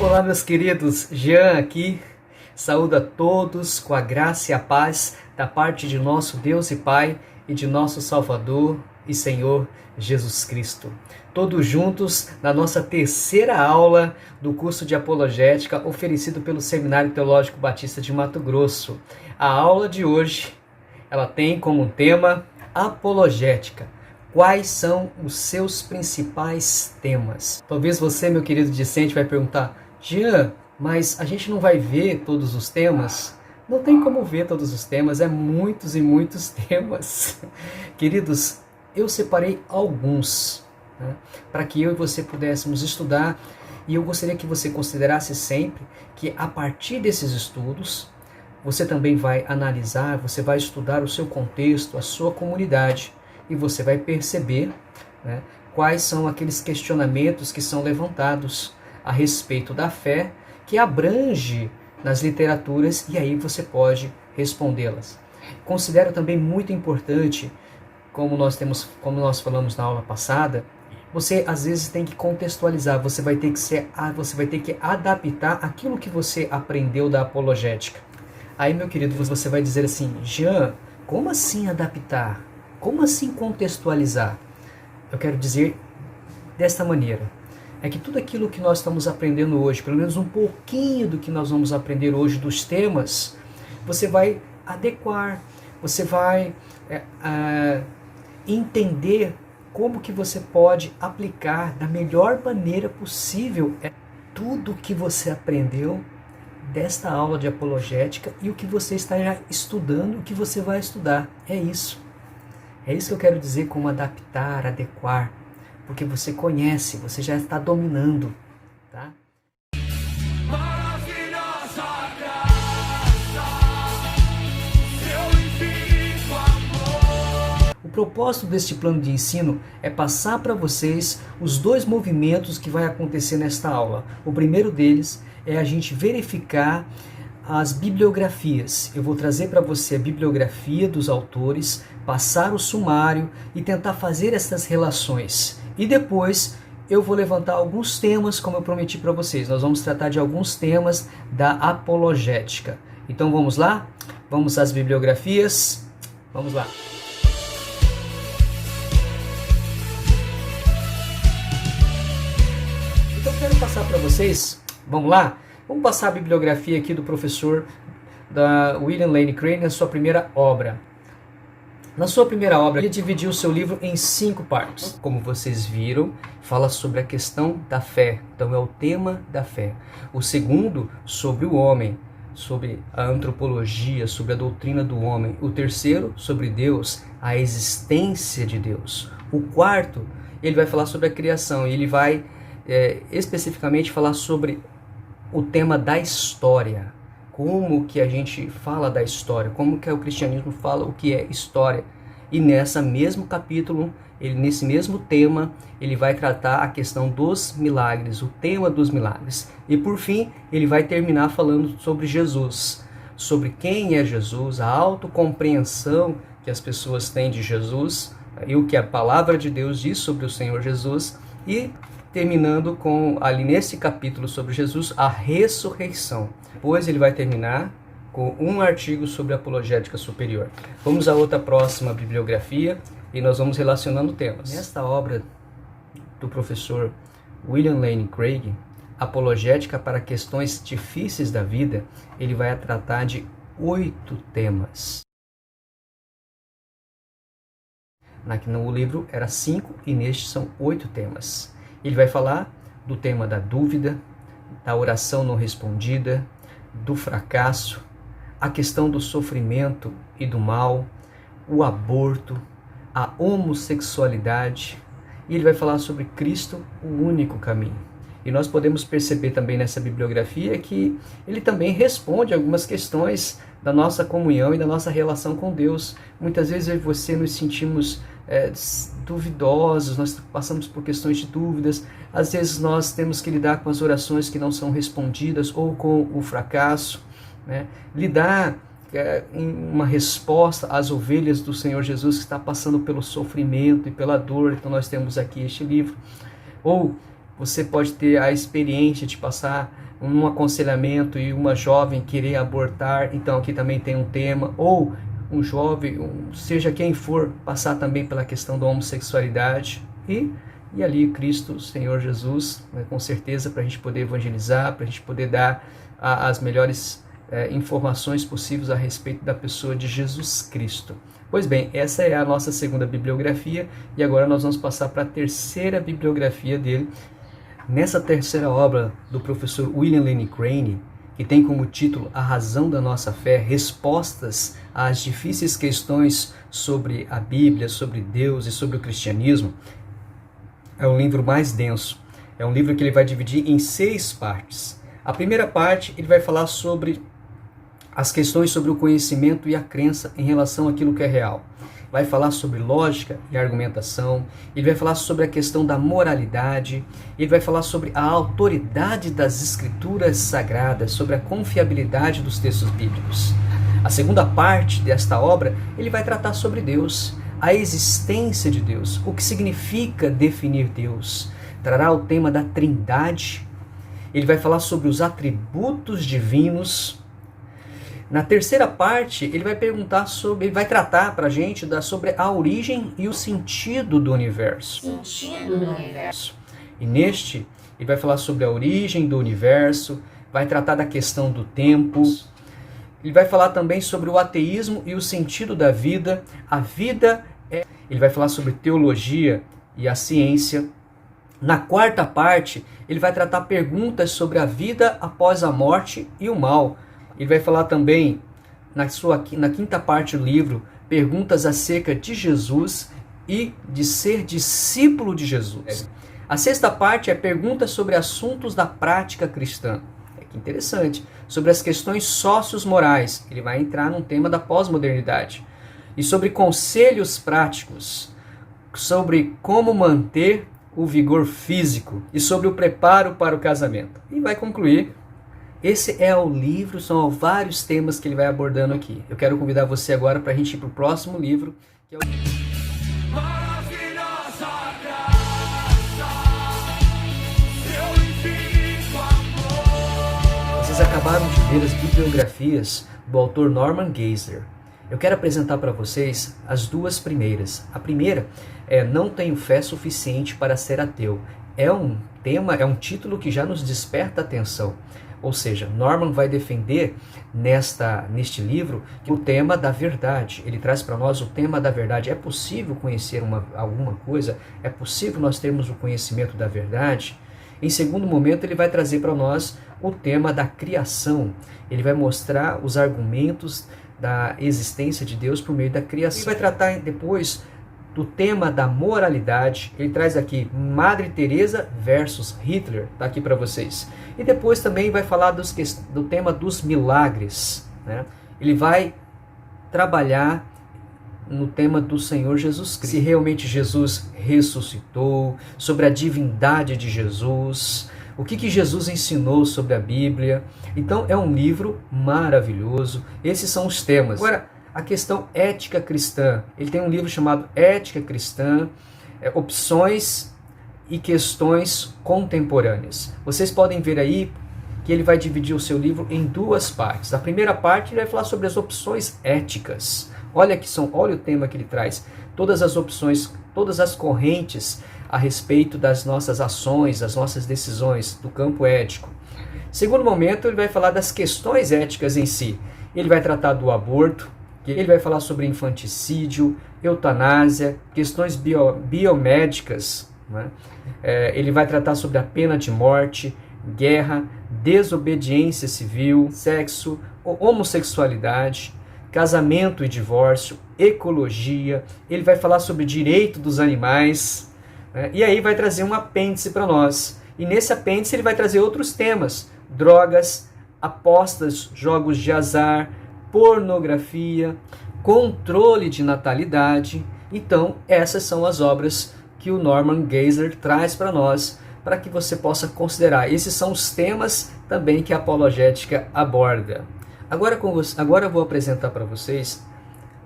Olá, meus queridos, Jean aqui, saúdo a todos com a graça e a paz da parte de nosso Deus e Pai e de nosso Salvador e Senhor Jesus Cristo. Todos juntos na nossa terceira aula do curso de Apologética oferecido pelo Seminário Teológico Batista de Mato Grosso. A aula de hoje, ela tem como tema Apologética. Quais são os seus principais temas? Talvez você, meu querido discente, vai perguntar: Jean, mas a gente não vai ver todos os temas? Não tem como ver todos os temas, é muitos e muitos temas. Queridos, eu separei alguns, né, para que eu e você pudéssemos estudar, e eu gostaria que você considerasse sempre que a partir desses estudos, você também vai analisar, você vai estudar o seu contexto, a sua comunidade, e você vai perceber, né, quais são aqueles questionamentos que são levantados a respeito da fé, que abrange nas literaturas, e aí você pode respondê-las. Considero também muito importante, como nós falamos na aula passada, você às vezes tem que contextualizar, você vai ter que adaptar aquilo que você aprendeu da apologética. Aí, meu querido, você vai dizer assim: Jean, como assim adaptar? Como assim contextualizar? Eu quero dizer desta maneira. É que tudo aquilo que nós estamos aprendendo hoje, pelo menos um pouquinho do que nós vamos aprender hoje dos temas, você vai adequar, você vai entender como que você pode aplicar da melhor maneira possível tudo que você aprendeu desta aula de apologética e o que você está estudando, o que você vai estudar. É isso. É isso que eu quero dizer com adaptar, adequar, porque você conhece, você já está dominando, tá? Maravilhosa graça, seu infinito amor. O propósito deste plano de ensino é passar para vocês os dois movimentos que vai acontecer nesta aula. O primeiro deles é a gente verificar as bibliografias. Eu vou trazer para você a bibliografia dos autores, passar o sumário e tentar fazer essas relações. E depois eu vou levantar alguns temas, como eu prometi para vocês. Nós vamos tratar de alguns temas da apologética. Então vamos lá? Vamos às bibliografias? Vamos lá. Então eu quero passar para vocês, vamos lá? Vamos passar a bibliografia aqui do professor William Lane Craig na sua primeira obra. Na sua primeira obra, ele dividiu o seu livro em 5 partes. Como vocês viram, fala sobre a questão da fé. Então é o tema da fé. O segundo, sobre o homem, sobre a antropologia, sobre a doutrina do homem. O terceiro, sobre Deus, a existência de Deus. O quarto, ele vai falar sobre a criação. E ele vai especificamente falar sobre o tema da história. Como que a gente fala da história, como que o cristianismo fala o que é história. E nesse mesmo capítulo, nesse mesmo tema, ele vai tratar a questão dos milagres, o tema dos milagres. E por fim, ele vai terminar falando sobre Jesus, sobre quem é Jesus, a autocompreensão que as pessoas têm de Jesus, e o que a palavra de Deus diz sobre o Senhor Jesus, e terminando com, ali nesse capítulo sobre Jesus, a ressurreição. Depois ele vai terminar com um artigo sobre apologética superior. Vamos à outra próxima bibliografia e nós vamos relacionando temas. Nesta obra do professor William Lane Craig, Apologética para Questões Difíceis da Vida, ele vai tratar de 8 temas. No livro era 5 e neste são 8 temas. Ele vai falar do tema da dúvida, da oração não respondida, do fracasso, a questão do sofrimento e do mal, o aborto, a homossexualidade, e ele vai falar sobre Cristo, o único caminho. E nós podemos perceber também nessa bibliografia que ele também responde algumas questões da nossa comunhão e da nossa relação com Deus. Muitas vezes eu e você nos sentimos duvidosos, nós passamos por questões de dúvidas, às vezes nós temos que lidar com as orações que não são respondidas ou com o fracasso, né? Lidar em uma resposta às ovelhas do Senhor Jesus que está passando pelo sofrimento e pela dor. Então nós temos aqui este livro. Ou você pode ter a experiência de passar um aconselhamento e uma jovem querer abortar, então aqui também tem um tema, ou um jovem, seja quem for, passar também pela questão da homossexualidade, e ali Cristo, Senhor Jesus, né, com certeza, para a gente poder evangelizar, para a gente poder dar as melhores informações possíveis a respeito da pessoa de Jesus Cristo. Pois bem, essa é a nossa segunda bibliografia, e agora nós vamos passar para a terceira bibliografia dele. Nessa terceira obra do professor William Lane Craig, que tem como título A Razão da Nossa Fé, respostas às difíceis questões sobre a Bíblia, sobre Deus e sobre o cristianismo, é um livro mais denso. É um livro que ele vai dividir em 6 partes. A primeira parte, ele vai falar sobre as questões sobre o conhecimento e a crença em relação àquilo que é real. Vai falar sobre lógica e argumentação, ele vai falar sobre a questão da moralidade, ele vai falar sobre a autoridade das escrituras sagradas, sobre a confiabilidade dos textos bíblicos. A segunda parte desta obra, ele vai tratar sobre Deus, a existência de Deus, o que significa definir Deus. Trará o tema da Trindade, ele vai falar sobre os atributos divinos. Na terceira parte, ele vai tratar para a gente sobre a origem e o sentido do universo. E neste, ele vai falar sobre a origem do universo, vai tratar da questão do tempo, ele vai falar também sobre o ateísmo e o sentido da vida. Ele vai falar sobre teologia e a ciência. Na quarta parte, ele vai tratar perguntas sobre a vida após a morte e o mal. Ele vai falar também, na quinta parte do livro, perguntas acerca de Jesus e de ser discípulo de Jesus. A sexta parte é perguntas sobre assuntos da prática cristã. Que interessante. Sobre as questões sociomorais. Ele vai entrar num tema da pós-modernidade. E sobre conselhos práticos. Sobre como manter o vigor físico. E sobre o preparo para o casamento. E vai concluir. Esse é o livro, são vários temas que ele vai abordando aqui. Eu quero convidar você agora para a gente ir para o próximo livro, que é o... Vocês acabaram de ver as bibliografias do autor Norman Geisler. Eu quero apresentar para vocês as duas primeiras. A primeira é Não Tenho Fé Suficiente para Ser Ateu. É um título que já nos desperta atenção. Ou seja, Norman vai defender neste livro o tema da verdade. Ele traz para nós o tema da verdade. É possível conhecer alguma coisa? É possível nós termos o conhecimento da verdade? Em segundo momento, ele vai trazer para nós o tema da criação. Ele vai mostrar os argumentos da existência de Deus por meio da criação. Ele vai tratar depois do tema da moralidade. Ele traz aqui Madre Teresa versus Hitler, está aqui para vocês. E depois também vai falar do tema dos milagres, né? Ele vai trabalhar no tema do Senhor Jesus Cristo. Se realmente Jesus ressuscitou, sobre a divindade de Jesus, o que Jesus ensinou sobre a Bíblia. Então é um livro maravilhoso. Esses são os temas. Agora, a questão ética cristã. Ele tem um livro chamado Ética Cristã, Opções e Questões Contemporâneas. Vocês podem ver aí que ele vai dividir o seu livro em 2 partes. A primeira parte ele vai falar sobre as opções éticas. Olha o tema que ele traz. Todas as opções, todas as correntes a respeito das nossas ações, das nossas decisões, do campo ético. Segundo momento, ele vai falar das questões éticas em si. Ele vai tratar do aborto, ele vai falar sobre infanticídio, eutanásia, questões biomédicas, né? Ele vai tratar sobre a pena de morte, guerra, desobediência civil, sexo, homossexualidade, casamento e divórcio, ecologia. Ele vai falar sobre direito dos animais, né? E aí vai trazer um apêndice para nós. E nesse apêndice ele vai trazer outros temas: drogas, apostas, jogos de azar, pornografia, controle de natalidade. Então, essas são as obras que o Norman Geisler traz para nós, para que você possa considerar. Esses são os temas também que a apologética aborda. Agora eu vou apresentar para vocês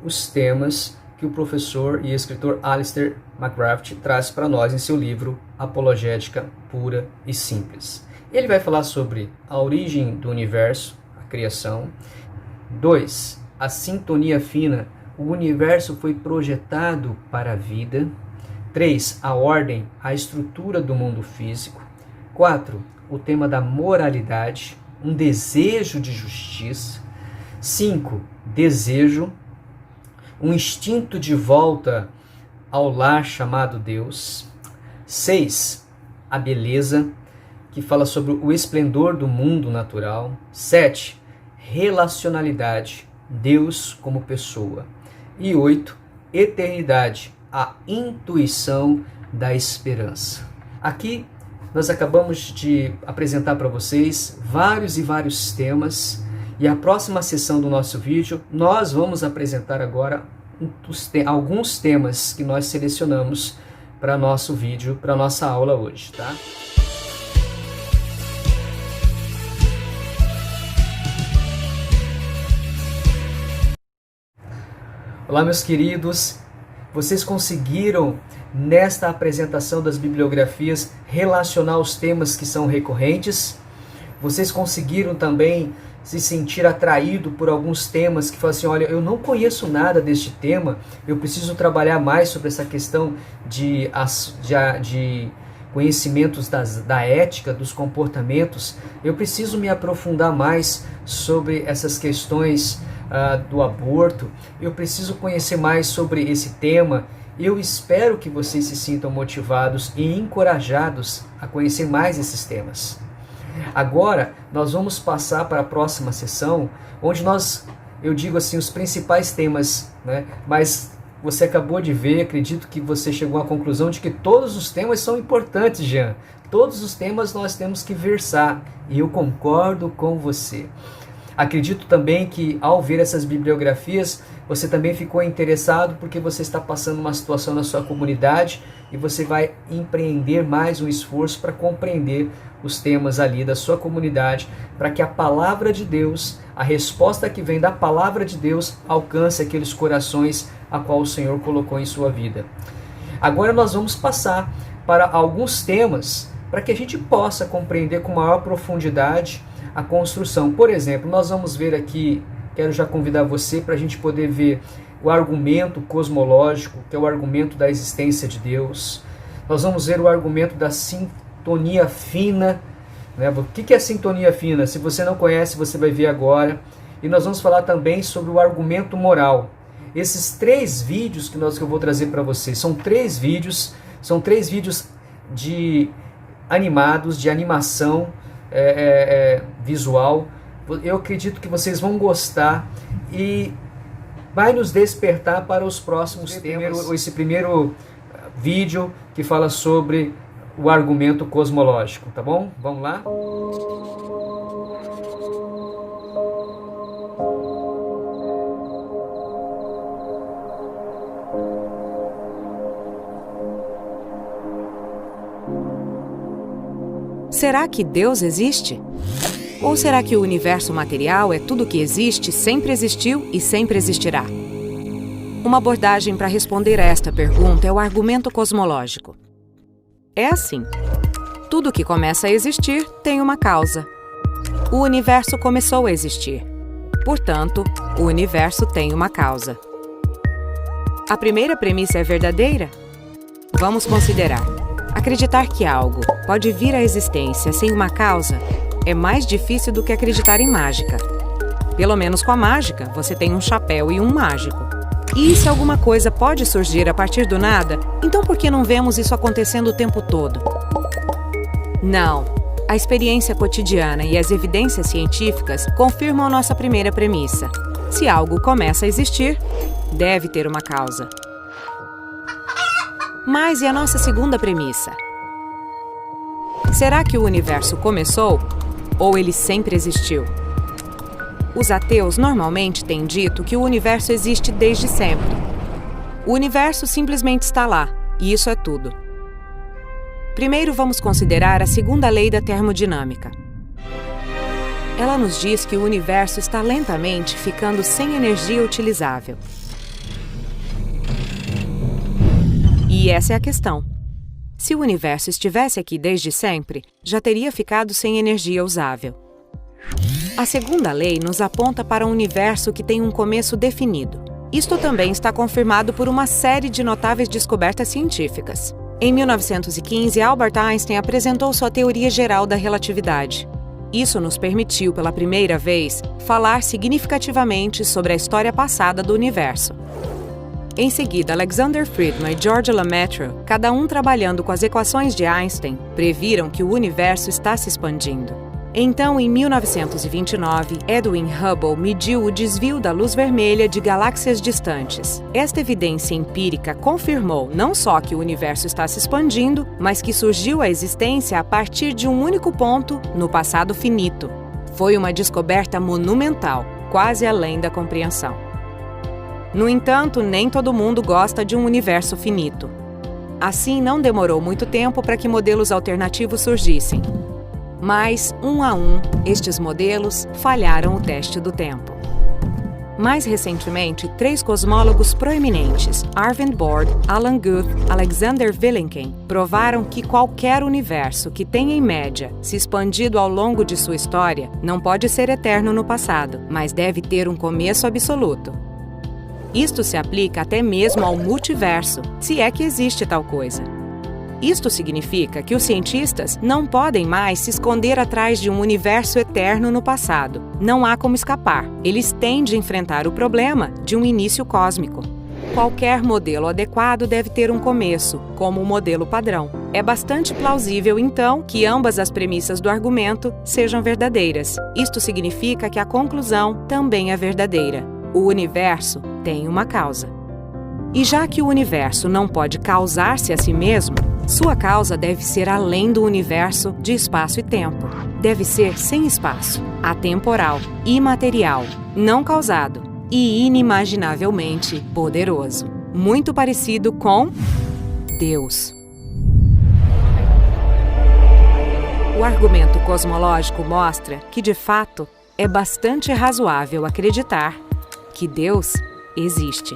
os temas que o professor e escritor Alistair McGrath traz para nós em seu livro Apologética Pura e Simples. Ele vai falar sobre a origem do universo, a criação. 2. A sintonia fina. O universo foi projetado para a vida. 3. A ordem, a estrutura do mundo físico. 4. O tema da moralidade, um desejo de justiça. 5. Desejo, um instinto de volta ao lar chamado Deus. 6. A beleza, que fala sobre o esplendor do mundo natural. 7. Relacionalidade, Deus como pessoa. E 8. Eternidade, a intuição da esperança. Aqui nós acabamos de apresentar para vocês vários e vários temas, e a próxima sessão do nosso vídeo nós vamos apresentar agora alguns temas que nós selecionamos para nosso vídeo, para nossa aula hoje, tá? Olá, meus queridos, vocês conseguiram, nesta apresentação das bibliografias, relacionar os temas que são recorrentes? Vocês conseguiram também se sentir atraído por alguns temas que falam assim, olha, eu não conheço nada deste tema, eu preciso trabalhar mais sobre essa questão de conhecimentos da ética, dos comportamentos, eu preciso me aprofundar mais sobre essas questões do aborto, eu preciso conhecer mais sobre esse tema. Eu espero que vocês se sintam motivados e encorajados a conhecer mais esses temas. Agora, nós vamos passar para a próxima sessão, onde eu digo assim, os principais temas, né? Mas você acabou de ver, acredito que você chegou à conclusão de que todos os temas são importantes, Jean. Todos os temas nós temos que versar, e eu concordo com você. Acredito também que, ao ver essas bibliografias, você também ficou interessado porque você está passando uma situação na sua comunidade e você vai empreender mais um esforço para compreender os temas ali da sua comunidade, para que a palavra de Deus, a resposta que vem da palavra de Deus, alcance aqueles corações a qual o Senhor colocou em sua vida. Agora nós vamos passar para alguns temas para que a gente possa compreender com maior profundidade a construção. Por exemplo, nós vamos ver aqui, quero já convidar você para a gente poder ver o argumento cosmológico, que é o argumento da existência de Deus. Nós vamos ver o argumento da sintonia fina, né? O que é sintonia fina? Se você não conhece, você vai ver agora. E nós vamos falar também sobre o argumento moral. Esses 3 vídeos que eu vou trazer para vocês, são 3 vídeos animados, de animação visual. Eu acredito que vocês vão gostar e vai nos despertar para os próximos temas. Esse primeiro vídeo que fala sobre o argumento cosmológico, tá bom? Vamos lá? Será que Deus existe? Ou será que o universo material é tudo que existe, sempre existiu e sempre existirá? Uma abordagem para responder a esta pergunta é o argumento cosmológico. É assim: tudo que começa a existir tem uma causa. O universo começou a existir. Portanto, o universo tem uma causa. A primeira premissa é verdadeira? Vamos considerar. Acreditar que algo pode vir à existência sem uma causa é mais difícil do que acreditar em mágica. Pelo menos com a mágica, você tem um chapéu e um mágico. E se alguma coisa pode surgir a partir do nada, então por que não vemos isso acontecendo o tempo todo? Não. A experiência cotidiana e as evidências científicas confirmam nossa primeira premissa. Se algo começa a existir, deve ter uma causa. Mas e a nossa segunda premissa? Será que o universo começou ou ele sempre existiu? Os ateus normalmente têm dito que o universo existe desde sempre. O universo simplesmente está lá, e isso é tudo. Primeiro vamos considerar a segunda lei da termodinâmica. Ela nos diz que o universo está lentamente ficando sem energia utilizável. E essa é a questão. Se o universo estivesse aqui desde sempre, já teria ficado sem energia usável. A segunda lei nos aponta para um universo que tem um começo definido. Isto também está confirmado por uma série de notáveis descobertas científicas. Em 1915, Albert Einstein apresentou sua teoria geral da relatividade. Isso nos permitiu, pela primeira vez, falar significativamente sobre a história passada do universo. Em seguida, Alexander Friedman e George Lemaitre, cada um trabalhando com as equações de Einstein, previram que o universo está se expandindo. Então, em 1929, Edwin Hubble mediu o desvio da luz vermelha de galáxias distantes. Esta evidência empírica confirmou não só que o universo está se expandindo, mas que surgiu a existência a partir de um único ponto no passado finito. Foi uma descoberta monumental, quase além da compreensão. No entanto, nem todo mundo gosta de um universo finito. Assim, não demorou muito tempo para que modelos alternativos surgissem. Mas, um a um, estes modelos falharam o teste do tempo. Mais recentemente, 3 cosmólogos proeminentes, Arvind Borde, Alan Guth, Alexander Vilenkin, provaram que qualquer universo que tenha em média se expandido ao longo de sua história não pode ser eterno no passado, mas deve ter um começo absoluto. Isto se aplica até mesmo ao multiverso, se é que existe tal coisa. Isto significa que os cientistas não podem mais se esconder atrás de um universo eterno no passado. Não há como escapar. Eles têm de enfrentar o problema de um início cósmico. Qualquer modelo adequado deve ter um começo, como o modelo padrão. É bastante plausível, então, que ambas as premissas do argumento sejam verdadeiras. Isto significa que a conclusão também é verdadeira. O universo tem uma causa. E já que o universo não pode causar-se a si mesmo, sua causa deve ser além do universo de espaço e tempo. Deve ser sem espaço, atemporal, imaterial, não causado e inimaginavelmente poderoso. Muito parecido com Deus. O argumento cosmológico mostra que, de fato, é bastante razoável acreditar que Deus existe.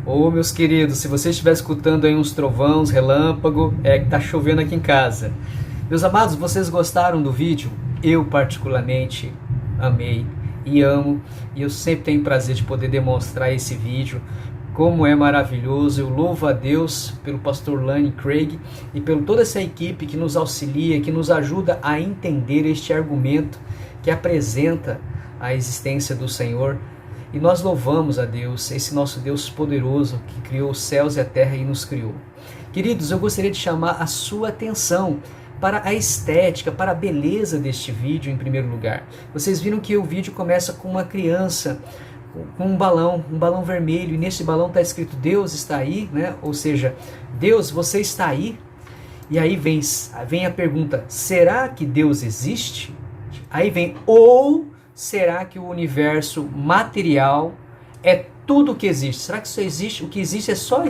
Ô, meus queridos, se você estiver escutando aí uns trovões, relâmpago, é que tá chovendo aqui em casa. Meus amados, vocês gostaram do vídeo? Eu particularmente amei e amo, e eu sempre tenho prazer de poder demonstrar esse vídeo, como é maravilhoso. Eu louvo a Deus pelo pastor Lane Craig e por toda essa equipe que nos auxilia, que nos ajuda a entender este argumento que apresenta a existência do Senhor. E nós louvamos a Deus, esse nosso Deus poderoso que criou os céus e a terra e nos criou. Queridos, eu gostaria de chamar a sua atenção para a estética, para a beleza deste vídeo em primeiro lugar. Vocês viram que o vídeo começa com uma criança com um balão vermelho, e nesse balão está escrito Deus está aí, né? Ou seja, Deus, você está aí? E aí vem a pergunta, será que Deus existe? Aí vem, ou será que o universo material é tudo o que existe? Será que só existe? O que existe é só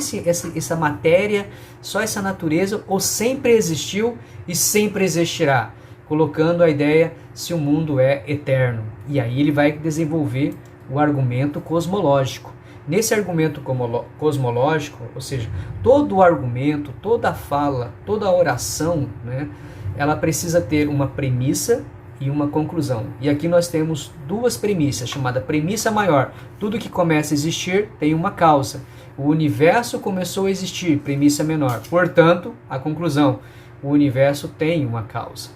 essa matéria, só essa natureza, ou sempre existiu e sempre existirá? Colocando a ideia se o mundo é eterno. E aí ele vai desenvolver o argumento cosmológico. Nesse argumento cosmológico, ou seja, todo o argumento, toda a fala, toda a oração, né, ela precisa ter uma premissa e uma conclusão. E aqui nós temos 2 premissas, chamada premissa maior. Tudo que começa a existir tem uma causa. O universo começou a existir, premissa menor. Portanto, a conclusão, o universo tem uma causa.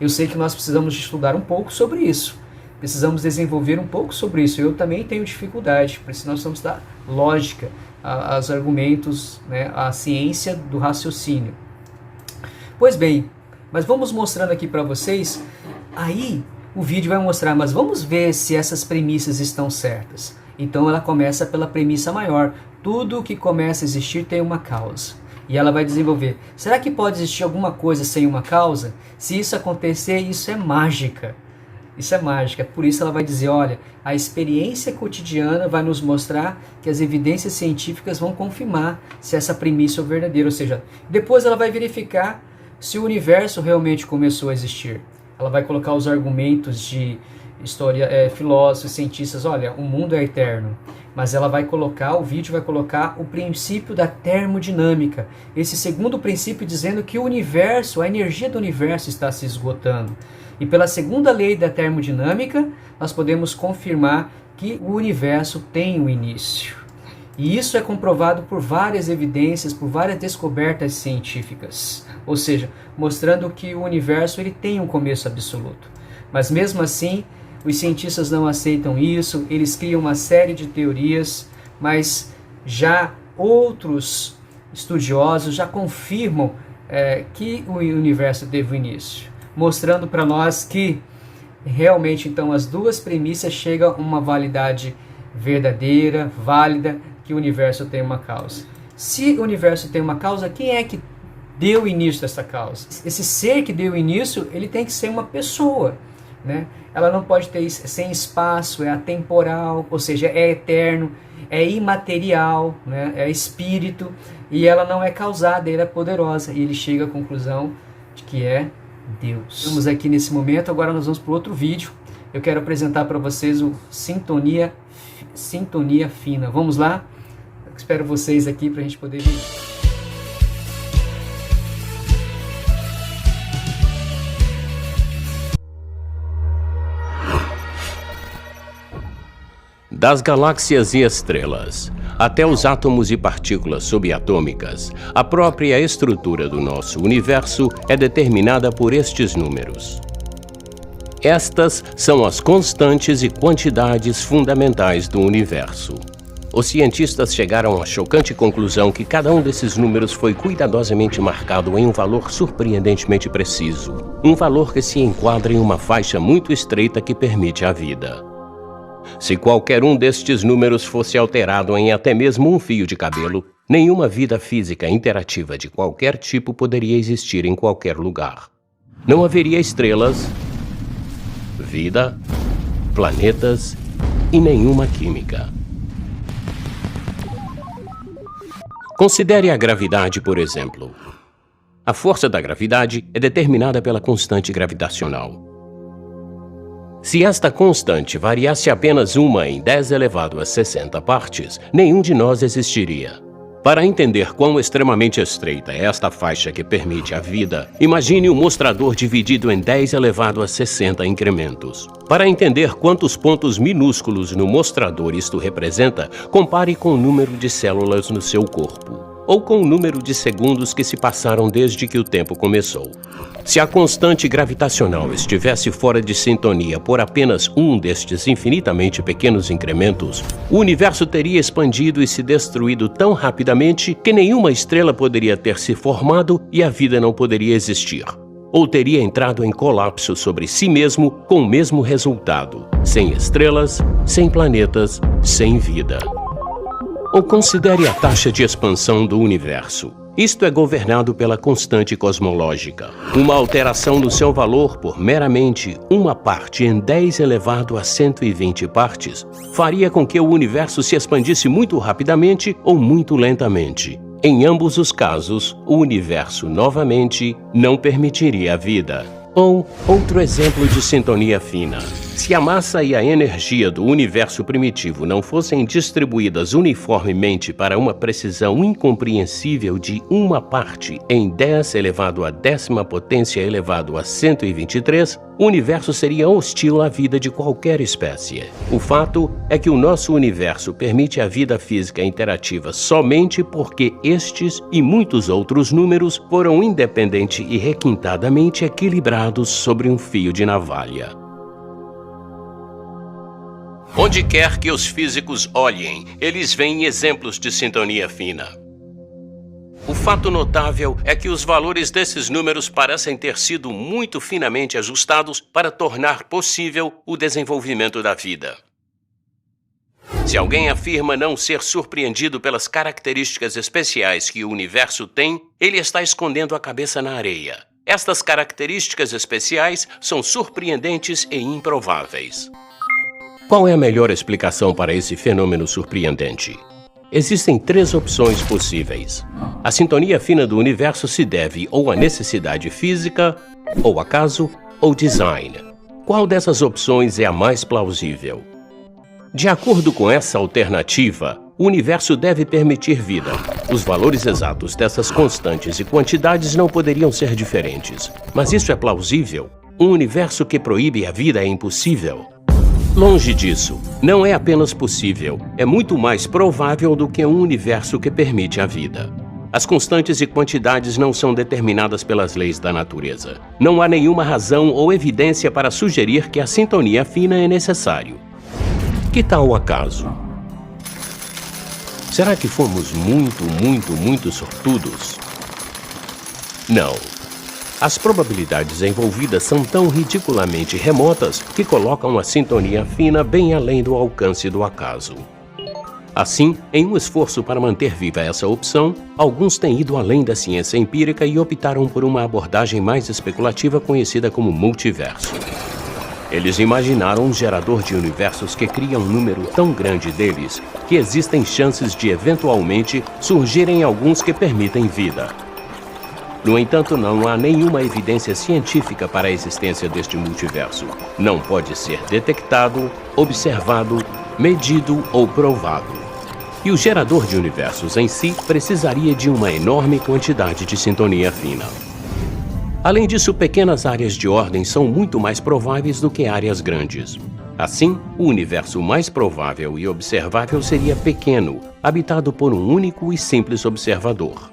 Eu sei que nós precisamos estudar um pouco sobre isso. Precisamos desenvolver um pouco sobre isso. Eu também tenho dificuldade, por isso nós precisamos dar lógica aos argumentos, né, à ciência do raciocínio. Pois bem, mas vamos mostrando aqui para vocês. Aí o vídeo vai mostrar, mas vamos ver se essas premissas estão certas. Então ela começa pela premissa maior. Tudo que começa a existir tem uma causa. E ela vai desenvolver. Será que pode existir alguma coisa sem uma causa? Se isso acontecer, isso é mágica. Isso é mágica. Por isso ela vai dizer, olha, a experiência cotidiana vai nos mostrar que as evidências científicas vão confirmar se essa premissa é verdadeira. Ou seja, depois ela vai verificar se o universo realmente começou a existir. ela vai colocar os argumentos de história, filósofos, cientistas, olha, o mundo é eterno. Mas ela vai colocar, o vídeo vai colocar o princípio da termodinâmica. Esse segundo princípio dizendo que o universo, a energia do universo está se esgotando. E pela segunda lei da termodinâmica, nós podemos confirmar que o universo tem um início. E isso é comprovado por várias evidências, por várias descobertas científicas. Ou seja, mostrando que o universo ele tem um começo absoluto. Mas mesmo assim, os cientistas não aceitam isso, eles criam uma série de teorias, mas já outros estudiosos já confirmam que o universo teve um início, mostrando para nós que realmente então as duas premissas chegam a uma validade verdadeira, válida, que o universo tem uma causa. Se o universo tem uma causa, quem é que deu início a essa causa? Esse ser que deu início, ele tem que ser uma pessoa, né? Ela não pode ter sem espaço, é atemporal, ou seja, é eterno, é imaterial, né? É espírito, e ela não é causada, ela é poderosa. E ele chega à conclusão de que é Deus. Estamos aqui nesse momento, agora nós vamos para outro vídeo. Eu quero apresentar para vocês o Sintonia Fina. Vamos lá? Eu espero vocês aqui para a gente poder ver. Das galáxias e estrelas, até os átomos e partículas subatômicas, a própria estrutura do nosso universo é determinada por estes números. Estas são as constantes e quantidades fundamentais do universo. Os cientistas chegaram à chocante conclusão que cada um desses números foi cuidadosamente marcado em um valor surpreendentemente preciso, um valor que se enquadra em uma faixa muito estreita que permite a vida. Se qualquer um destes números fosse alterado em até mesmo um fio de cabelo, nenhuma vida física interativa de qualquer tipo poderia existir em qualquer lugar. Não haveria estrelas, vida, planetas e nenhuma química. Considere a gravidade, por exemplo. A força da gravidade é determinada pela constante gravitacional. Se esta constante variasse apenas uma em 10 elevado a 60 partes, nenhum de nós existiria. Para entender quão extremamente estreita é esta faixa que permite a vida, imagine um mostrador dividido em 10 elevado a 60 incrementos. Para entender quantos pontos minúsculos no mostrador isto representa, compare com o número de células no seu corpo, ou com o número de segundos que se passaram desde que o tempo começou. Se a constante gravitacional estivesse fora de sintonia por apenas um destes infinitamente pequenos incrementos, o universo teria expandido e se destruído tão rapidamente que nenhuma estrela poderia ter se formado e a vida não poderia existir. Ou teria entrado em colapso sobre si mesmo com o mesmo resultado, sem estrelas, sem planetas, sem vida. Ou considere a taxa de expansão do universo. Isto é governado pela constante cosmológica. Uma alteração no seu valor por meramente uma parte em 10 elevado a 120 partes faria com que o universo se expandisse muito rapidamente ou muito lentamente. Em ambos os casos, o universo novamente não permitiria a vida. Ou outro exemplo de sintonia fina. Se a massa e a energia do universo primitivo não fossem distribuídas uniformemente para uma precisão incompreensível de uma parte em 10 elevado a 10ª potência elevado a 123, o universo seria hostil à vida de qualquer espécie. O fato é que o nosso universo permite a vida física interativa somente porque estes e muitos outros números foram independente e requintadamente equilibrados sobre um fio de navalha. Onde quer que os físicos olhem, eles veem exemplos de sintonia fina. O fato notável é que os valores desses números parecem ter sido muito finamente ajustados para tornar possível o desenvolvimento da vida. Se alguém afirma não ser surpreendido pelas características especiais que o universo tem, ele está escondendo a cabeça na areia. Estas características especiais são surpreendentes e improváveis. Qual é a melhor explicação para esse fenômeno surpreendente? Existem 3 opções possíveis. A sintonia fina do universo se deve ou à necessidade física, ou acaso, ou design? Qual dessas opções é a mais plausível? De acordo com essa alternativa, o universo deve permitir vida. Os valores exatos dessas constantes e quantidades não poderiam ser diferentes. Mas isso é plausível? Um universo que proíbe a vida é impossível? Longe disso. Não é apenas possível, é muito mais provável do que um universo que permite a vida. As constantes e quantidades não são determinadas pelas leis da natureza. Não há nenhuma razão ou evidência para sugerir que a sintonia fina é necessário. Que tal o acaso? Será que fomos muito sortudos? Não. As probabilidades envolvidas são tão ridiculamente remotas que colocam a sintonia fina bem além do alcance do acaso. Assim, em um esforço para manter viva essa opção, alguns têm ido além da ciência empírica e optaram por uma abordagem mais especulativa conhecida como multiverso. Eles imaginaram um gerador de universos que cria um número tão grande deles que existem chances de, eventualmente, surgirem alguns que permitem vida. No entanto, não há nenhuma evidência científica para a existência deste multiverso. Não pode ser detectado, observado, medido ou provado. E o gerador de universos em si precisaria de uma enorme quantidade de sintonia fina. Além disso, pequenas áreas de ordem são muito mais prováveis do que áreas grandes. Assim, o universo mais provável e observável seria pequeno, habitado por um único e simples observador.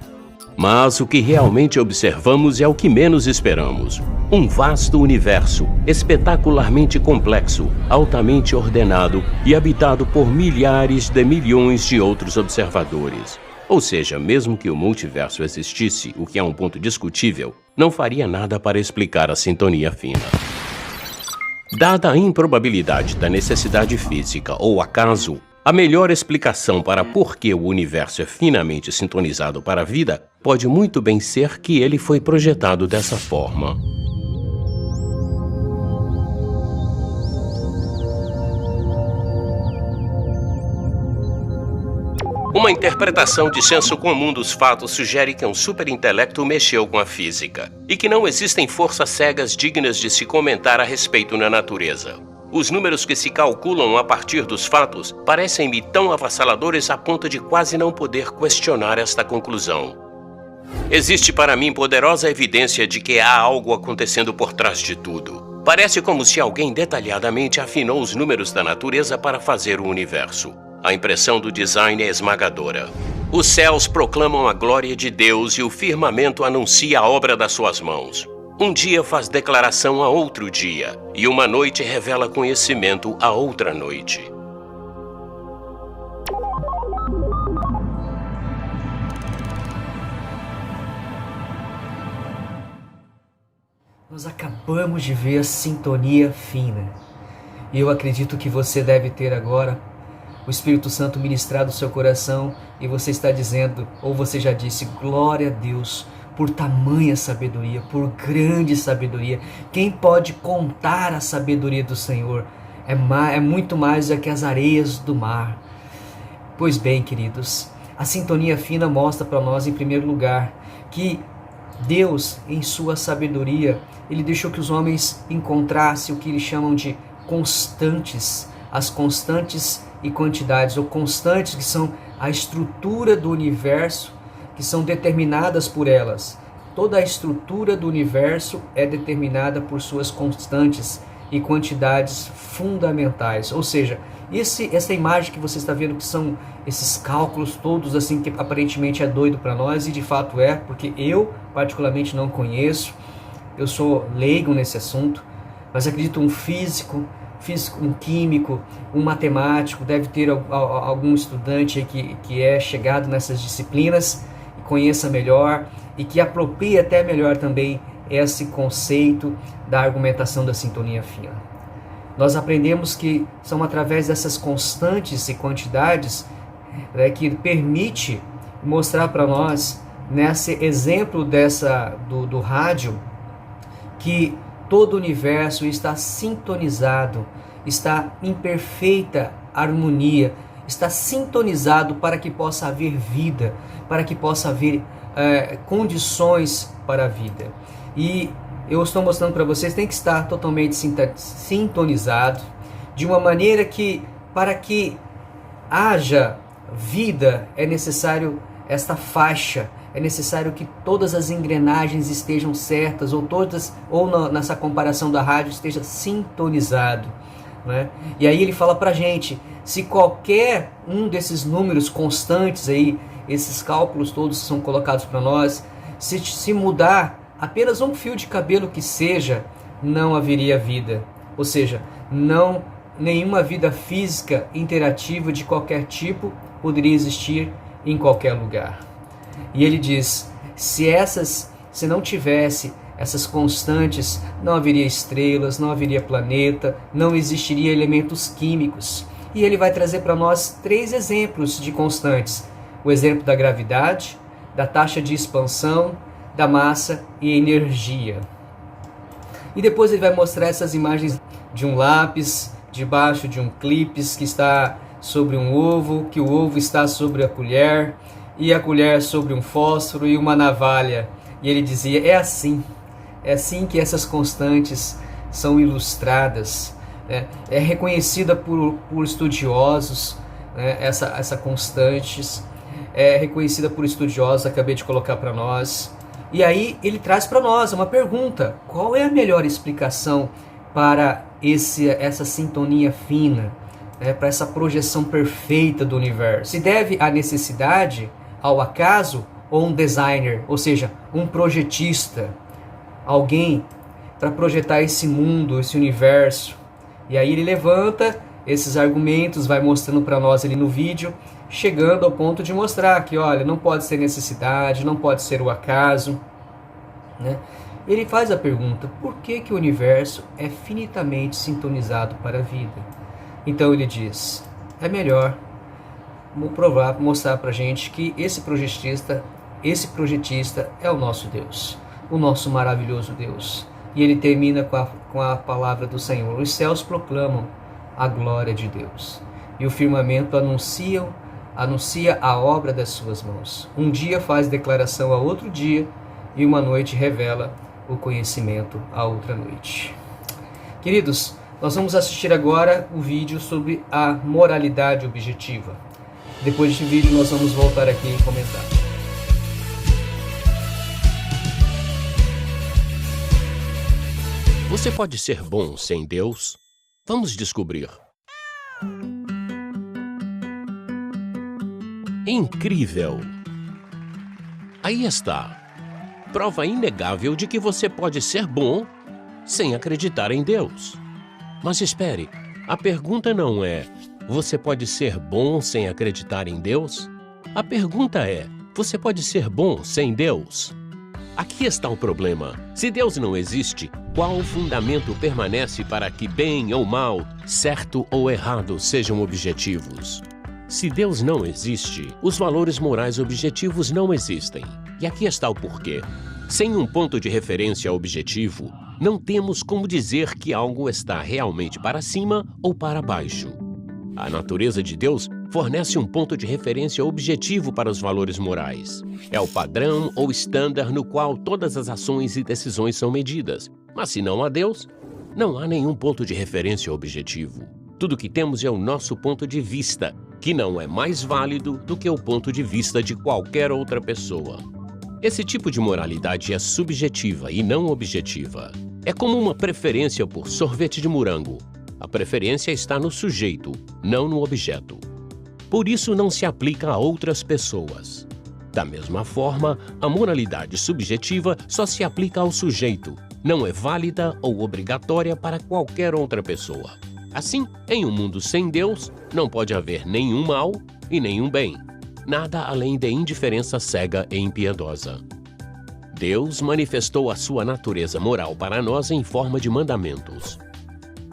Mas o que realmente observamos é o que menos esperamos. Um vasto universo, espetacularmente complexo, altamente ordenado e habitado por milhares de milhões de outros observadores. Ou seja, mesmo que o multiverso existisse, o que é um ponto discutível, não faria nada para explicar a sintonia fina. Dada a improbabilidade da necessidade física ou acaso, a melhor explicação para por que o universo é finamente sintonizado para a vida pode muito bem ser que ele foi projetado dessa forma. Uma interpretação de senso comum dos fatos sugere que um superintelecto mexeu com a física e que não existem forças cegas dignas de se comentar a respeito na natureza. Os números que se calculam a partir dos fatos parecem-me tão avassaladores a ponto de quase não poder questionar esta conclusão. Existe para mim poderosa evidência de que há algo acontecendo por trás de tudo. Parece como se alguém detalhadamente afinou os números da natureza para fazer o universo. A impressão do design é esmagadora. Os céus proclamam a glória de Deus e o firmamento anuncia a obra das suas mãos. Um dia faz declaração a outro dia, e uma noite revela conhecimento a outra noite. Nós acabamos de ver a sintonia fina. E eu acredito que você deve ter agora o Espírito Santo ministrado no seu coração e você está dizendo, ou você já disse, glória a Deus, por tamanha sabedoria, por grande sabedoria. Quem pode contar a sabedoria do Senhor? É muito mais do que as areias do mar. Pois bem, queridos, a sintonia fina mostra para nós, em primeiro lugar, que Deus, em sua sabedoria, Ele deixou que os homens encontrassem o que eles chamam de constantes, as constantes e quantidades, ou constantes que são a estrutura do universo, que são determinadas por elas. Toda a estrutura do universo é determinada por suas constantes e quantidades fundamentais. Ou seja, essa imagem que você está vendo, que são esses cálculos todos assim, que aparentemente é doido para nós, e de fato é, porque eu particularmente não conheço, eu sou leigo nesse assunto, mas acredito um físico, um químico, um matemático, deve ter algum estudante que é chegado nessas disciplinas, conheça melhor e que aproprie até melhor também esse conceito da argumentação da sintonia fina. Nós aprendemos que são através dessas constantes e quantidades que permite mostrar para nós, nesse exemplo do rádio, que todo o universo está sintonizado, está em perfeita harmonia, está sintonizado para que possa haver vida, para que possa haver condições para a vida. E eu estou mostrando para vocês, tem que estar totalmente sintonizado, de uma maneira que, para que haja vida, é necessário esta faixa, é necessário que todas as engrenagens estejam certas, nessa comparação da rádio, esteja sintonizado, né? E aí ele fala pra gente, se qualquer um desses números constantes aí, esses cálculos todos que são colocados para nós, se mudar apenas um fio de cabelo que seja, não haveria vida. Ou seja, nenhuma vida física interativa de qualquer tipo poderia existir em qualquer lugar. E ele diz, se não tivesse essas constantes, não haveria estrelas, não haveria planeta, não existiria elementos químicos. E ele vai trazer para nós 3 exemplos de constantes. O exemplo da gravidade, da taxa de expansão, da massa e energia. E depois ele vai mostrar essas imagens de um lápis, debaixo de um clipes que está sobre um ovo, que o ovo está sobre a colher, e a colher sobre um fósforo e uma navalha. E ele dizia, é assim que essas constantes são ilustradas, né? É reconhecida por estudiosos, né? Essa constantes é reconhecida por estudiosos, acabei de colocar para nós. E aí ele traz para nós uma pergunta, qual é a melhor explicação para essa sintonia fina, né? Para essa projeção perfeita do universo? Se deve à necessidade, ao acaso, ou um designer, ou seja, um projetista, alguém para projetar esse mundo, esse universo? E aí ele levanta esses argumentos, vai mostrando para nós ali no vídeo, chegando ao ponto de mostrar que, olha, não pode ser necessidade, não pode ser o acaso, né? Ele faz a pergunta, por que o universo é finitamente sintonizado para a vida? Então ele diz, é melhor mostrar para a gente que esse projetista é o nosso Deus, o nosso maravilhoso Deus. E ele termina com a palavra do Senhor, os céus proclamam a glória de Deus, e o firmamento anuncia a obra das suas mãos. Um dia faz declaração a outro dia, e uma noite revela o conhecimento a outra noite. Queridos, nós vamos assistir agora o vídeo sobre a moralidade objetiva. Depois deste vídeo nós vamos voltar aqui e comentar. Você pode ser bom sem Deus? Vamos descobrir. Incrível! Aí está. Prova inegável de que você pode ser bom sem acreditar em Deus. Mas espere, a pergunta não é: você pode ser bom sem acreditar em Deus? A pergunta é: você pode ser bom sem Deus? Aqui está o problema. Se Deus não existe, qual fundamento permanece para que bem ou mal, certo ou errado sejam objetivos? Se Deus não existe, os valores morais objetivos não existem. E aqui está o porquê. Sem um ponto de referência objetivo, não temos como dizer que algo está realmente para cima ou para baixo. A natureza de Deus fornece um ponto de referência objetivo para os valores morais. É o padrão ou estándar no qual todas as ações e decisões são medidas. Mas se não há Deus, não há nenhum ponto de referência objetivo. Tudo que temos é o nosso ponto de vista, que não é mais válido do que o ponto de vista de qualquer outra pessoa. Esse tipo de moralidade é subjetiva e não objetiva. É como uma preferência por sorvete de morango. A preferência está no sujeito, não no objeto. Por isso não se aplica a outras pessoas. Da mesma forma, a moralidade subjetiva só se aplica ao sujeito, não é válida ou obrigatória para qualquer outra pessoa. Assim, em um mundo sem Deus, não pode haver nenhum mal e nenhum bem. Nada além de indiferença cega e impiedosa. Deus manifestou a sua natureza moral para nós em forma de mandamentos.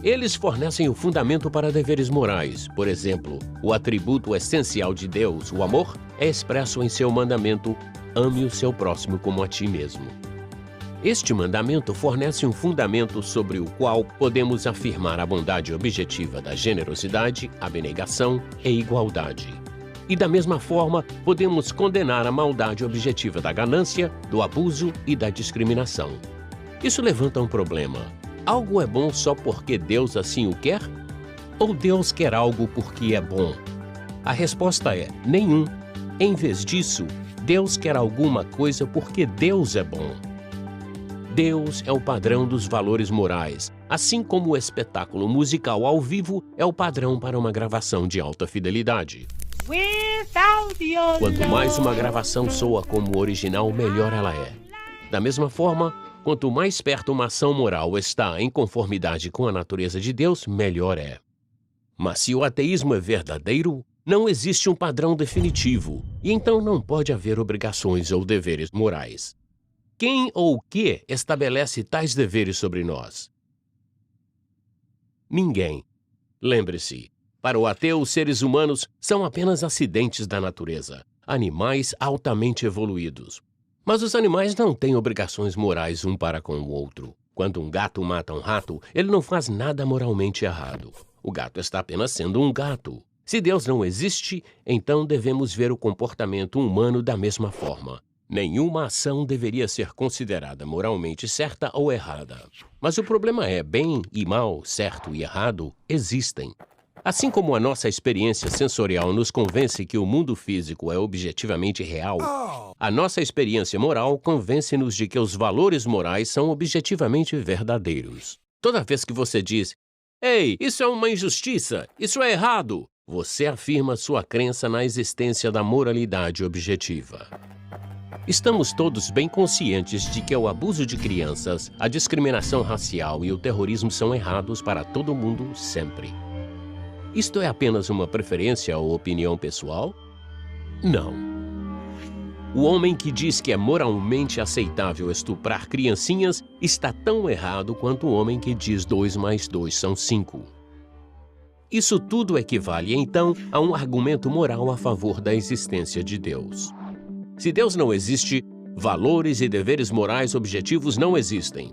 Eles fornecem o fundamento para deveres morais. Por exemplo, o atributo essencial de Deus, o amor, é expresso em seu mandamento: ame o seu próximo como a ti mesmo. Este mandamento fornece um fundamento sobre o qual podemos afirmar a bondade objetiva da generosidade, abnegação e igualdade. E da mesma forma, podemos condenar a maldade objetiva da ganância, do abuso e da discriminação. Isso levanta um problema. Algo é bom só porque Deus assim o quer? Ou Deus quer algo porque é bom? A resposta é nenhum. Em vez disso, Deus quer alguma coisa porque Deus é bom. Deus é o padrão dos valores morais, assim como o espetáculo musical ao vivo é o padrão para uma gravação de alta fidelidade. Quanto mais uma gravação soa como o original, melhor ela é. Da mesma forma, quanto mais perto uma ação moral está em conformidade com a natureza de Deus, melhor é. Mas se o ateísmo é verdadeiro, não existe um padrão definitivo, e então não pode haver obrigações ou deveres morais. Quem ou o que estabelece tais deveres sobre nós? Ninguém. Lembre-se, para o ateu, os seres humanos são apenas acidentes da natureza, animais altamente evoluídos. Mas os animais não têm obrigações morais um para com o outro. Quando um gato mata um rato, ele não faz nada moralmente errado. O gato está apenas sendo um gato. Se Deus não existe, então devemos ver o comportamento humano da mesma forma. Nenhuma ação deveria ser considerada moralmente certa ou errada. Mas o problema é, bem e mal, certo e errado, existem. Assim como a nossa experiência sensorial nos convence que o mundo físico é objetivamente real, a nossa experiência moral convence-nos de que os valores morais são objetivamente verdadeiros. Toda vez que você diz, "Ei, isso é uma injustiça, isso é errado", você afirma sua crença na existência da moralidade objetiva. Estamos todos bem conscientes de que o abuso de crianças, a discriminação racial e o terrorismo são errados para todo mundo sempre. Isto é apenas uma preferência ou opinião pessoal? Não. O homem que diz que é moralmente aceitável estuprar criancinhas está tão errado quanto o homem que diz 2 mais 2 são 5. Isso tudo equivale, então, a um argumento moral a favor da existência de Deus. Se Deus não existe, valores e deveres morais objetivos não existem.